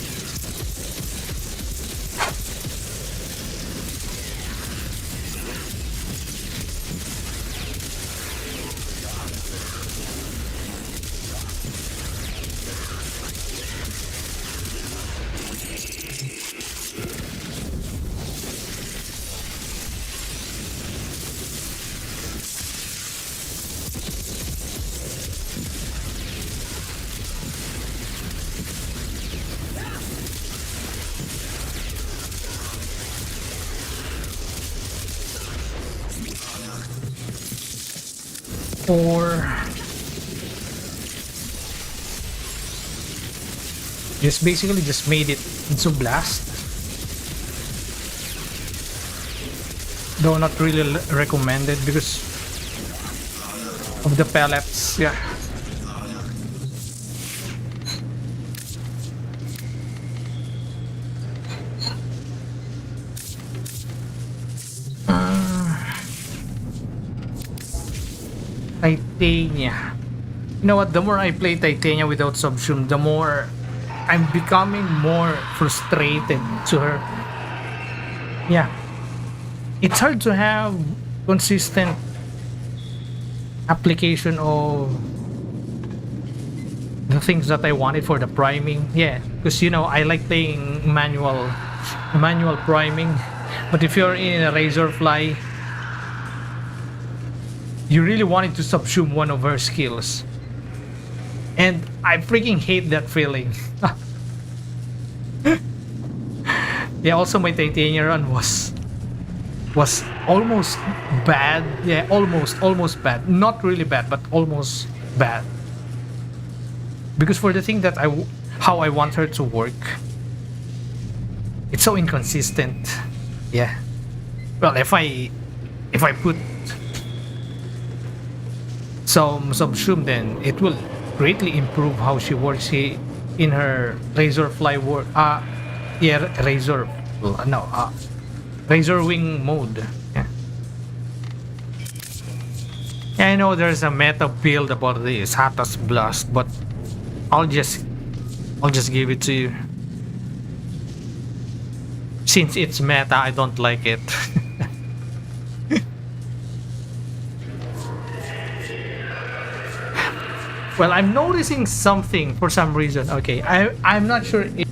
Or just basically just made it into blast, though not really recommended because of the pellets. Yeah, Titania. You know what? The more I play Titania without Subsume, the more I'm becoming more frustrated to her. Yeah. It's hard to have consistent application of the things that I wanted for the priming. Yeah, because you know I like playing manual priming, but if you're in a Razorfly, you really wanted to subsume one of her skills. And I freaking hate that feeling. Yeah, also my titanium run was almost bad. Yeah, almost bad. Not really bad, but almost bad. Because for the thing that how I want her to work, it's so inconsistent. Yeah. Well, if I put some shroom, then it will greatly improve how she works in her razor fly work. Yeah, razor. No. Razor wing mode. Yeah. Yeah, I know there's a meta build about this Hatas Blast, but I'll just give it to you. Since it's meta, I don't like it. Well, I'm noticing something for some reason. Okay, I'm not sure if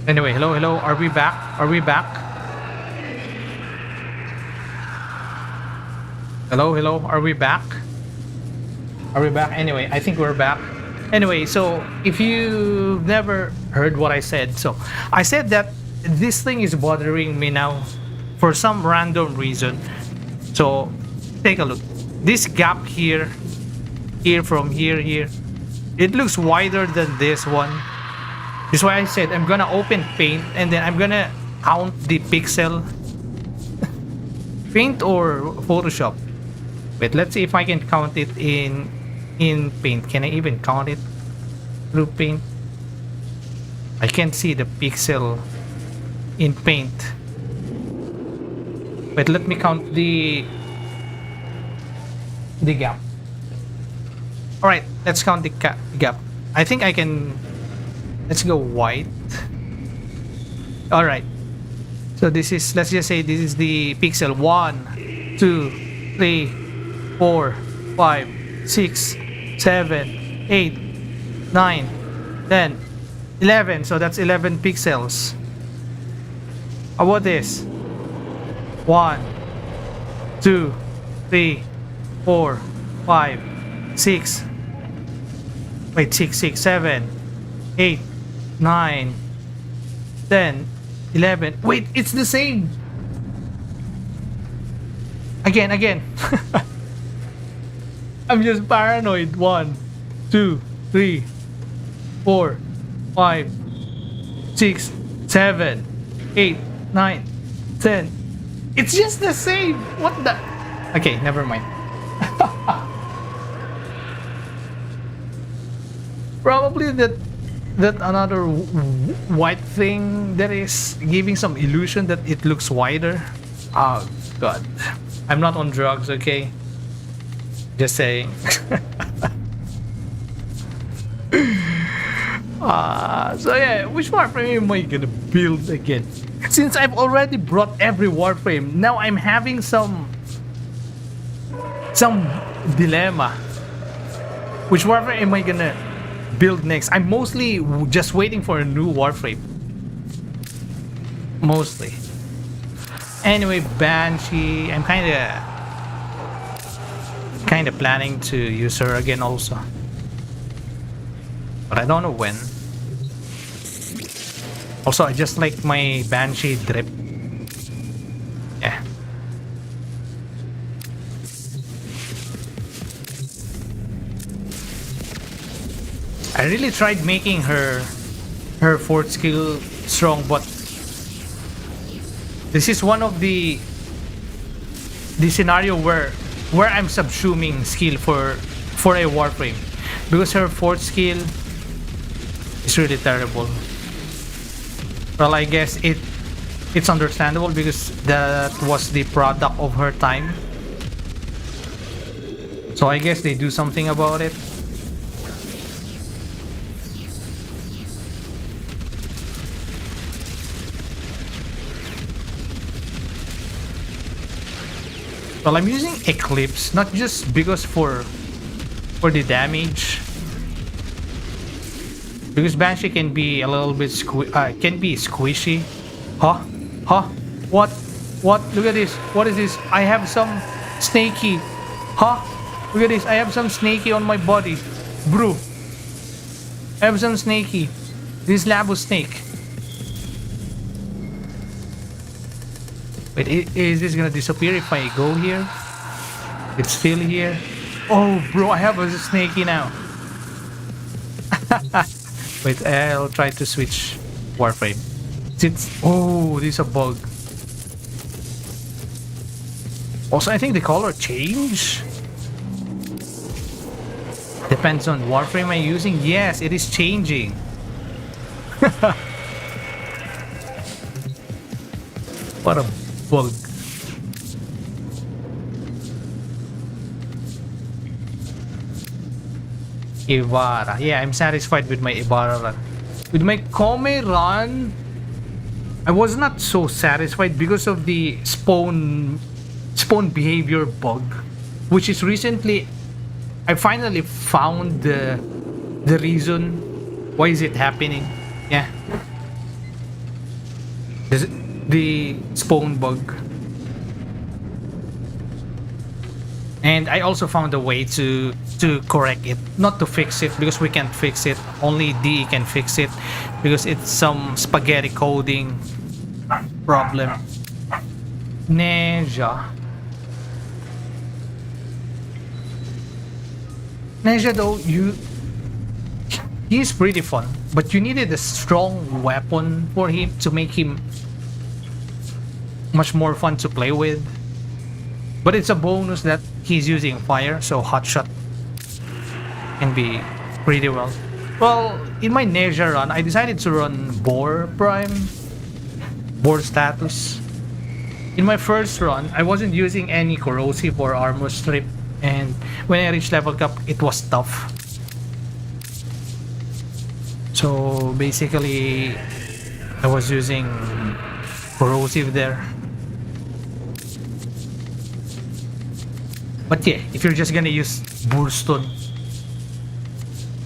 anyway, hello, are we back? Hello, are we back? Anyway, I think we're back. Anyway, so if you've never heard what I said, so I said that this thing is bothering me now for some random reason. So take a look. This gap here from here, it looks wider than this one. That's why I said I'm gonna open paint and then I'm gonna count the pixel. Paint or Photoshop? Wait, let's see if I can count it in paint. Can I even count it through paint? I can't see the pixel in paint. Wait, let me count the gap. Alright, let's count the gap. I think I can. Let's go white. Alright, so this is, let's just say this is the pixel. 1 2 3 4 5 6 7 8 9 10 11. So that's 11 pixels. How about this? 1 2 3 4 5 6 wait 6 7 8 9 10 11. Wait, it's the same again. I'm just paranoid. 1 2 3 4 5 6 7 8 9 10. It's just the same. What the? Okay, never mind. Probably that another white thing that is giving some illusion that it looks wider. Oh god, I'm not on drugs, okay? Just saying. So yeah, which Warframe am I gonna build again? Since I've already brought every Warframe, now I'm having some dilemma. Which Warframe am I gonna build next? I'm mostly just waiting for a new Warframe. Mostly. Anyway, Banshee, I'm kinda planning to use her again also. But I don't know when. Also, I just like my Banshee drip. Yeah. I really tried making her fourth skill strong, but this is one of the scenario where I'm subsuming skill for a Warframe, because her fourth skill is really terrible. Well, I guess it's understandable because that was the product of her time. So I guess they do something about it. Well, I'm using Eclipse not just because for the damage, because Banshee can be a little bit squishy. Huh? Huh? What? What? Look at this. What is this? I have some snaky. Huh? Look at this. I have some snaky on my body. Bro. I have some snaky. This Lavos snake. Wait, is this gonna disappear if I go here? It's still here. Oh, bro, I have a snaky now. Wait, I'll try to switch Warframe. Oh, this is a bug. Also, I think the color change depends on Warframe I'm using. Yes, it is changing. What a bug. Ivara. Yeah, I'm satisfied with my Ivara run. With my Koumei run, I was not so satisfied because of the spawn behavior bug, which is recently I finally found the reason why is it happening. Yeah, the spawn bug. And I also found a way to correct it, not to fix it because we can't fix it. Only DE can fix it because it's some spaghetti coding problem. Neja though, he's pretty fun, but you needed a strong weapon for him to make him much more fun to play with. But it's a bonus that he's using fire, so hotshot can be pretty well. Well, in my Neja run, I decided to run Boar status. In my first run, I wasn't using any corrosive or armor strip, and when I reached level cap, it was tough. So basically, I was using corrosive there. But yeah, if you're just gonna use Bullstone,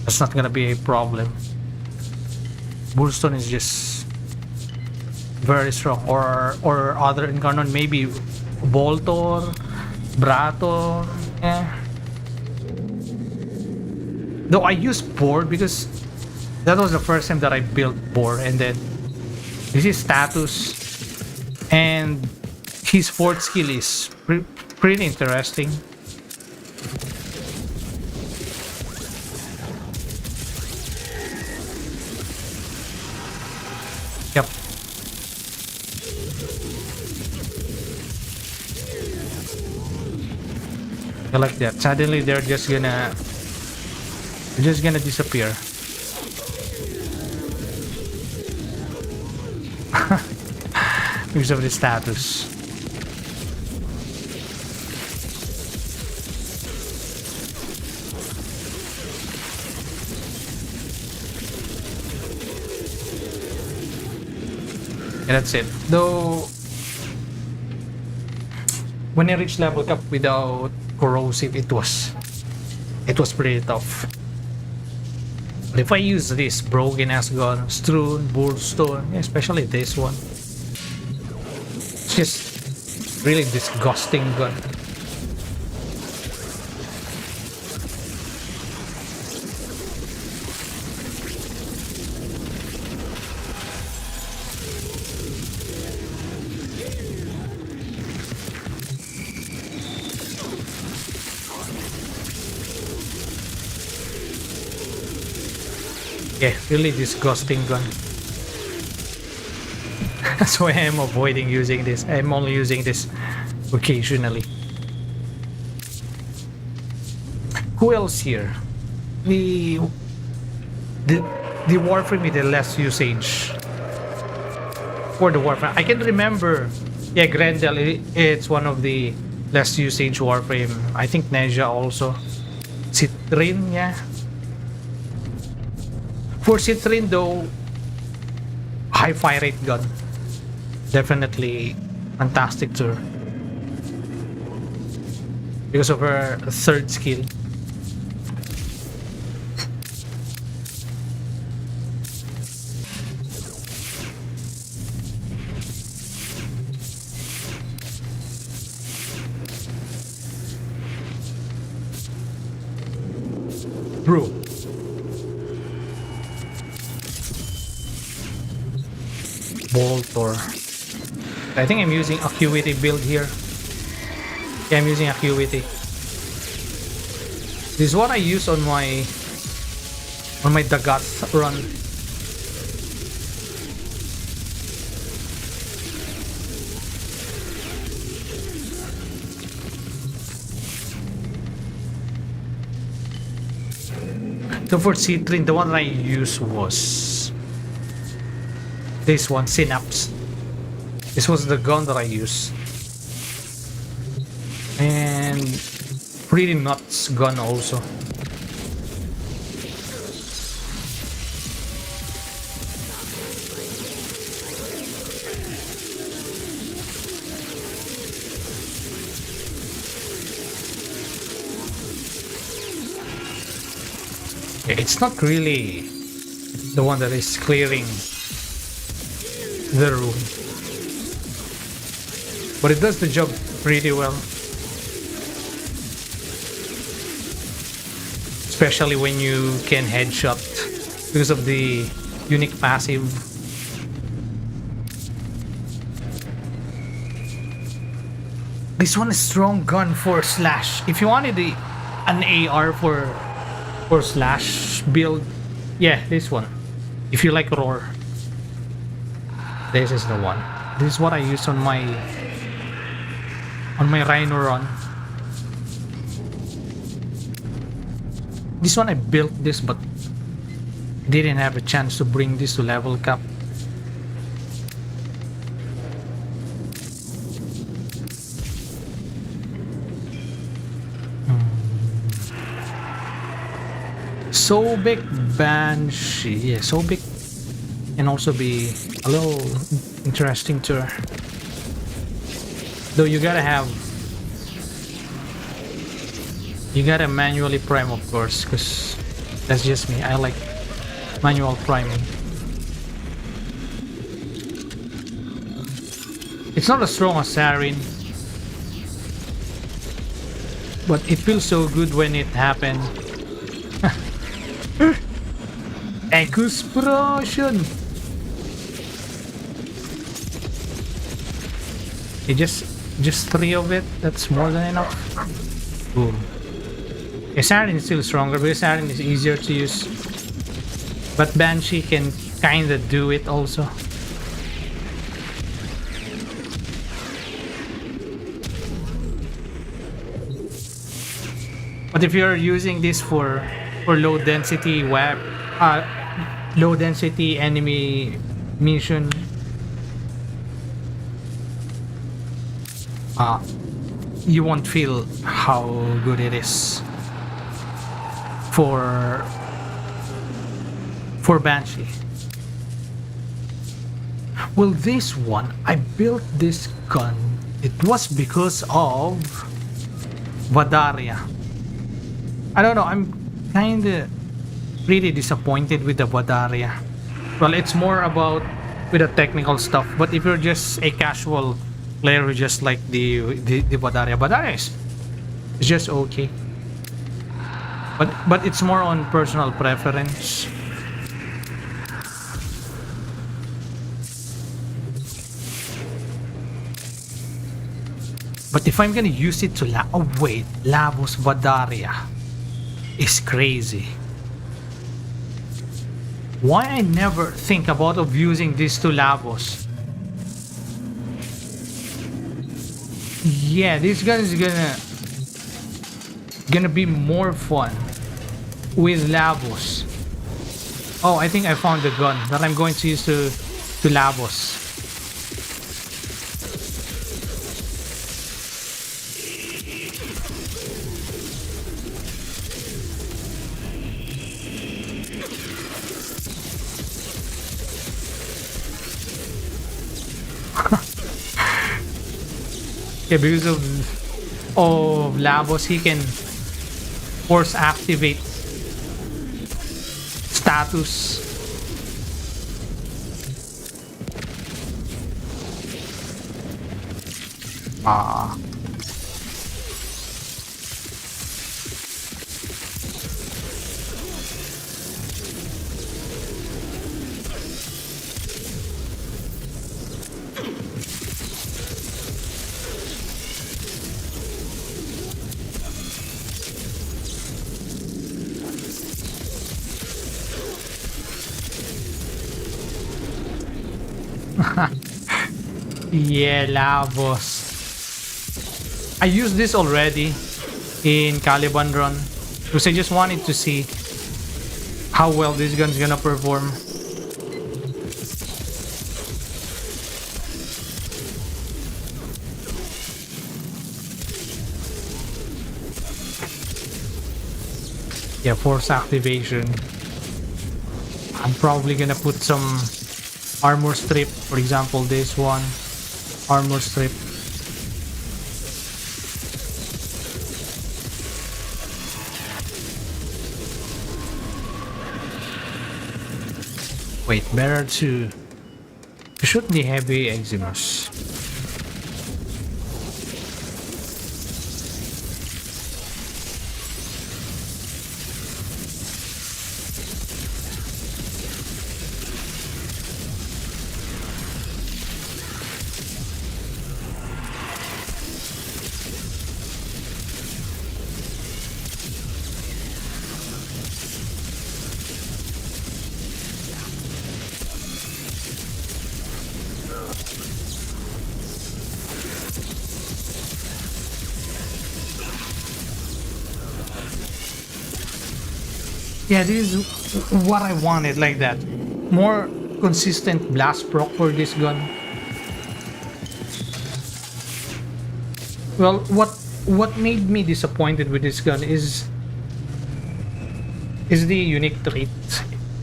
that's not gonna be a problem. Bullstone is just very strong. Or other Incarnon, maybe Boltor, Brator, yeah. Though I use Boar because that was the first time that I built Boar, and then this is status, and his fourth skill is pretty interesting. Yep. I like that. Suddenly they're just gonna disappear. Because of the status. And that's it. Though when I reached level cap without corrosive, it was pretty tough. But if I use this broken ass gun, Strewn, Bullstone, especially this one, it's just really disgusting gun. Yeah, really disgusting gun. That's why I'm avoiding using this. I'm only using this occasionally. Who else here? The Warframe with the less usage. For the Warframe, I can remember. Yeah, Grendel. It's one of the less usage Warframe. I think Neja also. Citrine, yeah. For Citrine though, high fire rate gun. Definitely fantastic to her. Because of her third skill. Bro. Boltor. I think I'm using Acuity build here. Yeah, I'm using Acuity. This is what I use on my Dagath run. So for Citrine, the one I used was this one, Synapse. This was the gun that I used. And pretty nuts gun also. It's not really the one that is clearing the room, but it does the job pretty well, especially when you can headshot because of the unique passive. This one is strong gun for slash. If you wanted an AR for slash build, yeah, this one. If you like roar, this is the one. This is what I use on my Rhino run. This one I built this, but didn't have a chance to bring this to level cap. Sobek Banshee. Yeah, Sobek can also be a little interesting to her. Though you gotta manually prime, of course, because that's just me. I like manual priming. It's not as strong as Sarin, but it feels so good when it happens. Explosion! Just 3 of it, that's more than enough. Boom. Yeah, Sarin is still stronger because Sarin is easier to use. But Banshee can kinda do it also. But if you're using this for low density low density enemy mission, you won't feel how good it is for Banshee. Well, this one, I built this gun. It was because of Vadaria. I don't know, I'm kinda really disappointed with the Vadaria. Well, it's more about with the technical stuff, but if you're just a casual player who just like the Vadaria is just okay. But it's more on personal preference. But if I'm gonna use it to Lavos Vadaria is crazy. Why I never think about of using this to Lavos? Yeah, this gun is gonna be more fun with Lavos. Oh, I think I found the gun that I'm going to use to Lavos. Yeah, because of Lavos, he can force activate status. Yeah, Lavos. I used this already in Caliban run because I just wanted to see how well this gun's gonna perform. Yeah, force activation. I'm probably gonna put some armor strip, for example this one, armor strip. Wait, better to shoot the heavy Eximus. Yeah, this is what I wanted, like that. More consistent blast proc for this gun. Well, what made me disappointed with this gun is the unique trait.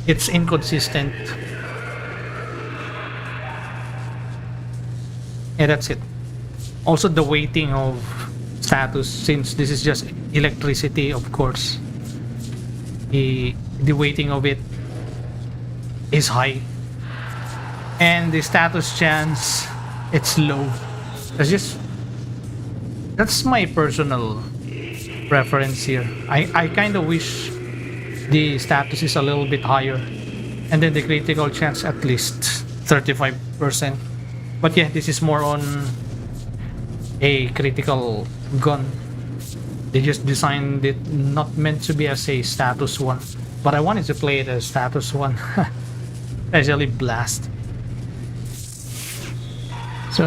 It's inconsistent. Yeah, that's it. Also the weighting of status, since this is just electricity, of course. The weighting of it is high, and the status chance, it's low. That's my personal preference here. I kind of wish the status is a little bit higher, and then the critical chance at least 35%. But yeah, this is more on a critical gun. They just designed it not meant to be as a status one, but I wanted to play it as status one. Especially blast. So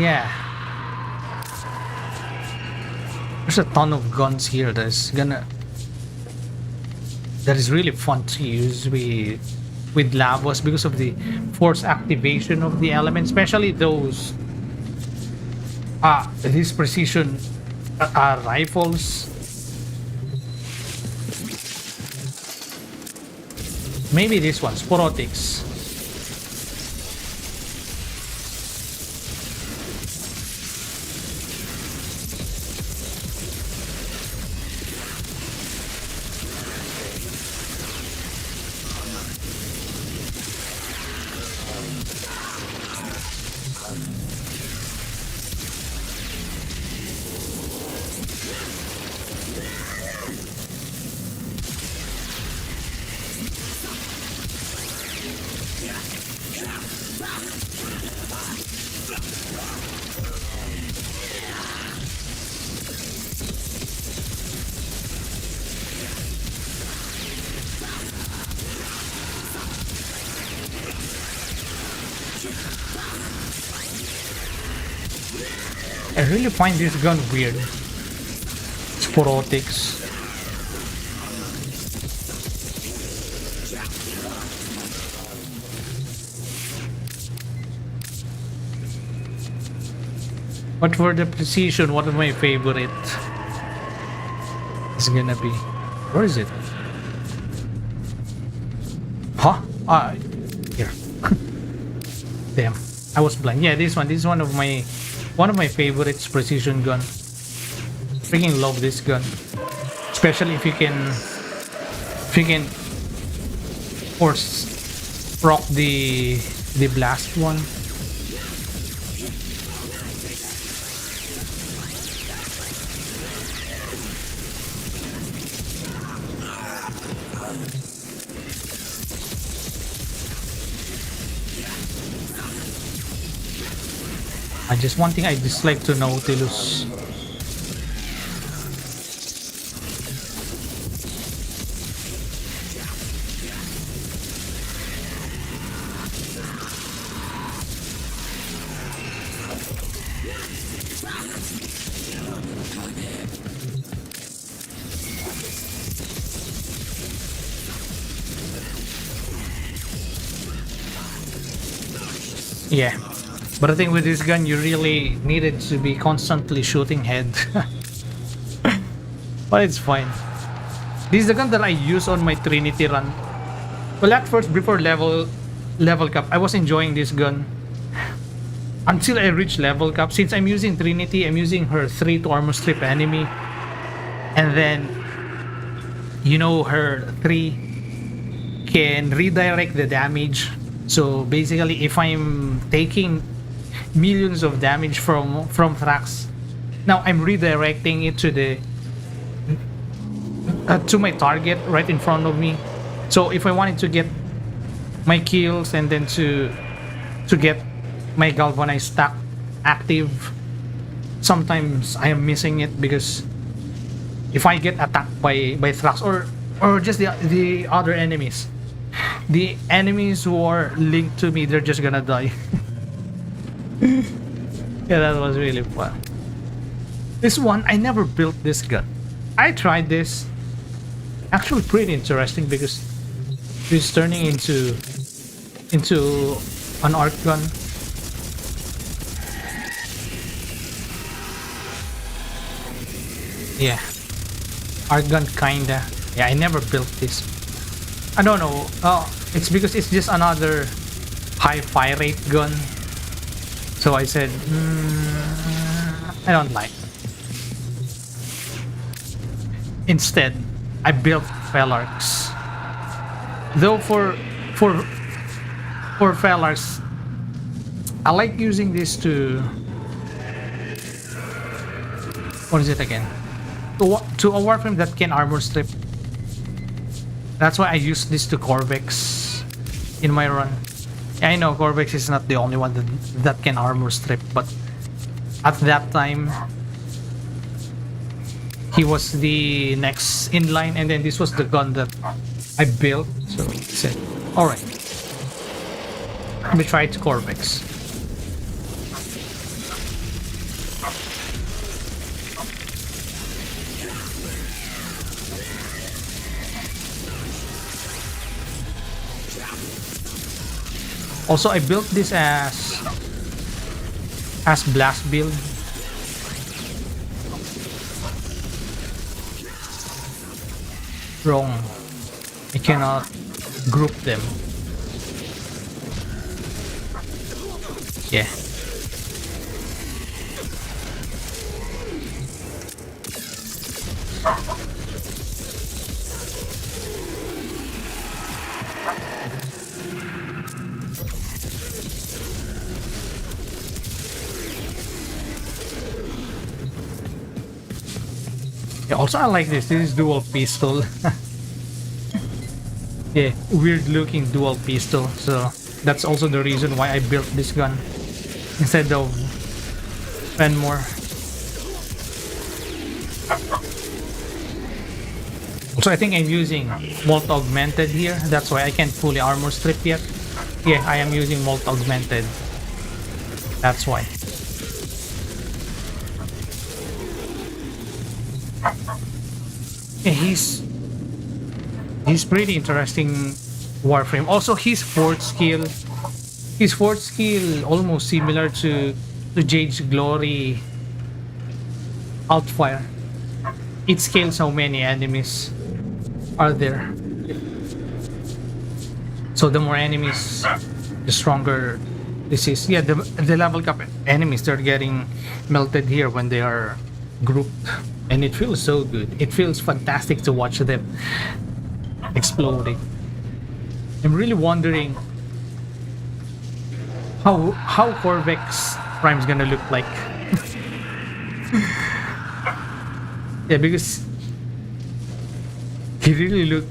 yeah, there's a ton of guns here that is really fun to use with Lavos because of the force activation of the element, especially those these precision rifles. Maybe this one, Sporotics. I really find this gun weird. Sporotics. But for the precision, one of my favorite is gonna be... Where is it? Huh? Here. Damn, I was blind. Yeah, this one. This is one of my favorites, precision gun. Freaking love this gun, especially if you can force proc the blast one. Just one thing I dislike to Nautilus. Yeah. But I think with this gun, you really needed to be constantly shooting head. But it's fine. This is the gun that I use on my Trinity run. Well, at first, before level cap, I was enjoying this gun. Until I reached level cap. Since I'm using Trinity, I'm using her 3 to armor strip enemy. And then, you know, her 3 can redirect the damage. So basically, if I'm taking millions of damage from Thrax, now I'm redirecting it to the to my target right in front of me. So if I wanted to get my kills and then to get my galvanized stack active, sometimes I am missing it because if I get attacked by Thrax or just the other enemies, the enemies who are linked to me, they're just gonna die. Yeah, that was really fun. This one, I never built this gun. I tried this. Actually pretty interesting because it's turning into an arc gun. Yeah. Arc gun kinda. Yeah, I never built this. I don't know. It's because it's just another high fire rate gun. So I said, I don't like. Instead, I built Felarx. Though for Felarx, I like using this to, what is it again? To a Warframe that can armor strip. That's why I use this to Corvex in my run. I know Corvex is not the only one that can armor strip, but at that time he was the next in line, and then this was the gun that I built. So I said, alright, let me try to Corvex. Also, I built this as blast build. Wrong. I cannot group them. Yeah. Yeah, also I like this. This is dual pistol. Yeah, weird looking dual pistol. So that's also the reason why I built this gun instead of Fenmore. Also, I think I'm using Molt Augmented here. That's why I can't fully armor strip yet. Yeah, I am using Molt Augmented. That's why. Yeah, he's pretty interesting Warframe. Also, his fourth skill almost similar to Jade's Glory Outfire. It scales how many enemies are there. So the more enemies, the stronger this is. Yeah, the level cap enemies, they're getting melted here when they are grouped, and it feels so good. It feels fantastic to watch them exploding. I'm really wondering how Corvex Prime's gonna look like. Yeah, because he really looked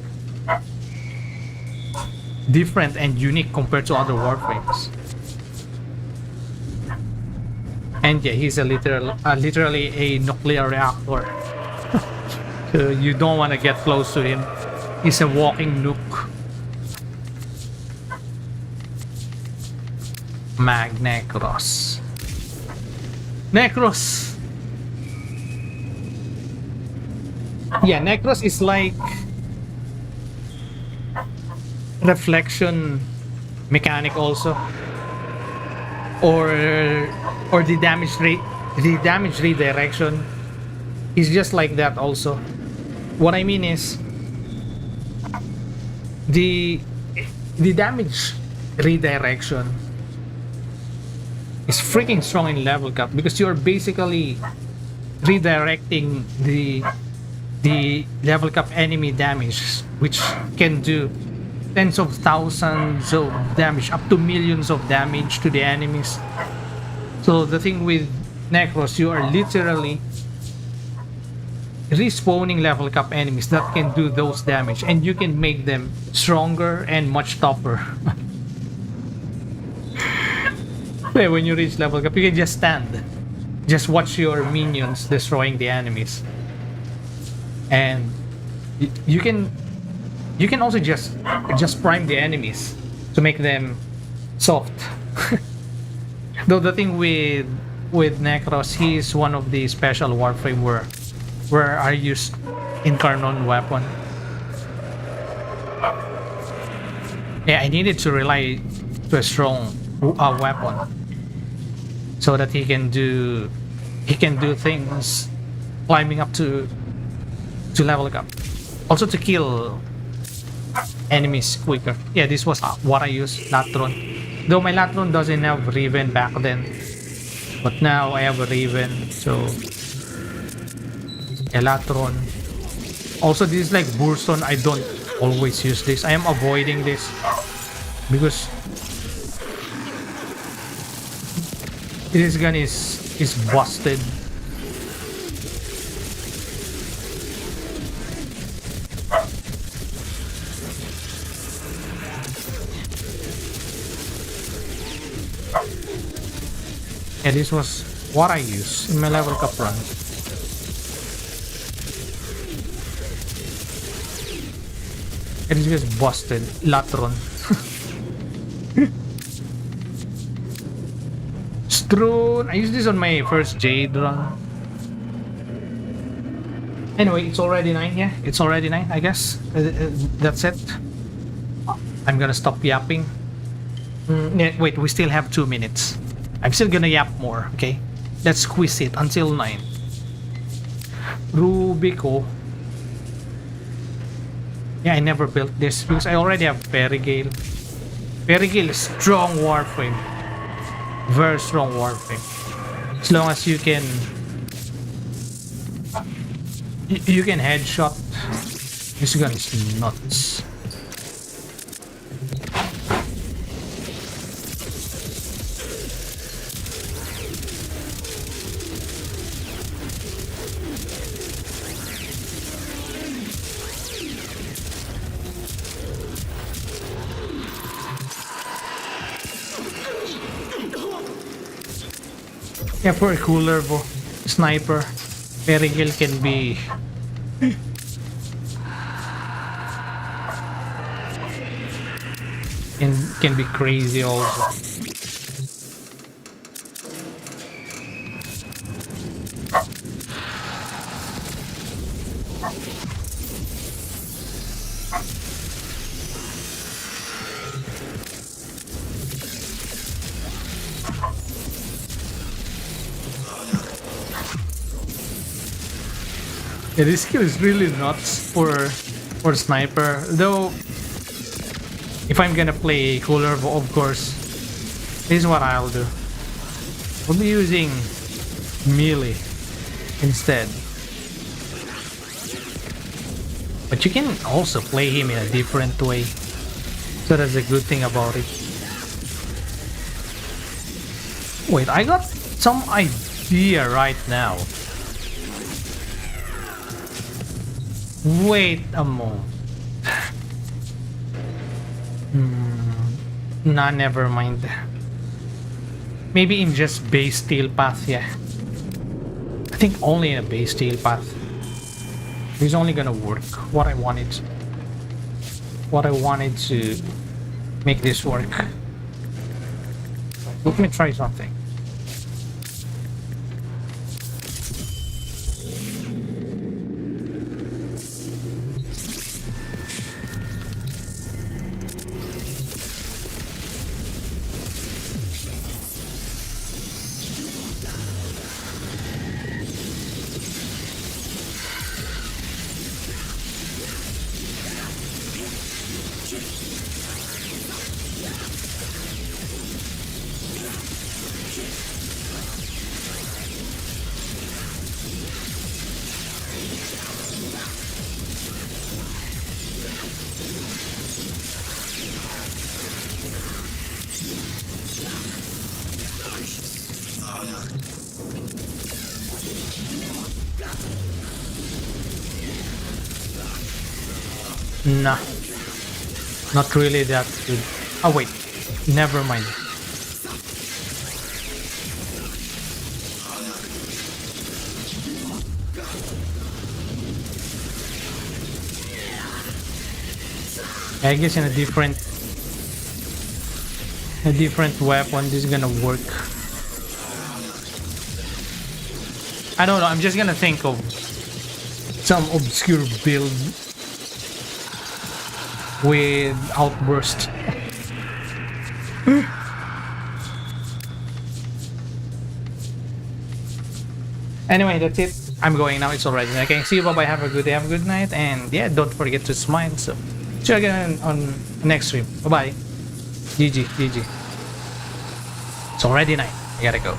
different and unique compared to other Warframes. And yeah, he's literally a nuclear reactor. So you don't want to get close to him. He's a walking nuke. Necros. Yeah, Necros is like reflection mechanic also. or the damage redirection is just like that also. What I mean is the damage redirection is freaking strong in level cap because you're basically redirecting the level cap enemy damage, which can do tens of thousands of damage, up to millions of damage to the enemies. So the thing with Necros, you are literally respawning level cap enemies that can do those damage, and you can make them stronger and much tougher. When you reach level cap, you can just stand, just watch your minions destroying the enemies, and you can also just prime the enemies to make them soft. Though the thing with Necros, he is one of the special Warframe where I use Incarnon weapon. Yeah, I needed to rely to a strong weapon so that he can do things climbing up to level up, also to kill enemies quicker. Yeah, this was what I used, Latron. Though my Latron doesn't have Riven back then, but now I have a Riven, so a Latron. Also, this is like Burston. I don't always use this. I am avoiding this because this gun is busted. Yeah, this was what I used in my level cap run. It is just busted. Latron. Strune. I used this on my first Jade run. Anyway, it's already 9. Yeah, it's already 9, I guess. That's it. I'm gonna stop yapping. Wait, we still have 2 minutes. I'm still gonna yap more, okay? Let's squeeze it until 9. Rubico. Yeah, I never built this because I already have Perigale. Perigale is strong Warframe. Very strong Warframe. As long as you can headshot. This gun is nuts. Yeah, for a Kullervo sniper, Perigale can be can be crazy also. Yeah, this skill is really nuts for sniper. Though, if I'm gonna play Kullervo, of course, this is what I'll do. I'll be using melee instead. But you can also play him in a different way. So that's a good thing about it. Wait, I got some idea right now. Wait a moment. Nah, never mind. Maybe in just base steel path, yeah. I think only in a base steel path. It's only gonna work. What I wanted to make this work. Let me try something. Nah, not really that good. Oh wait, never mind. I guess in a different weapon this is gonna work. I don't know, I'm just gonna think of some obscure build with outburst. Anyway, that's it. I'm going now, it's already. Okay, see you, bye bye, have a good day, have a good night, and yeah, don't forget to smile. So see you again on next stream. Bye bye. GG, GG. It's already night. I gotta go.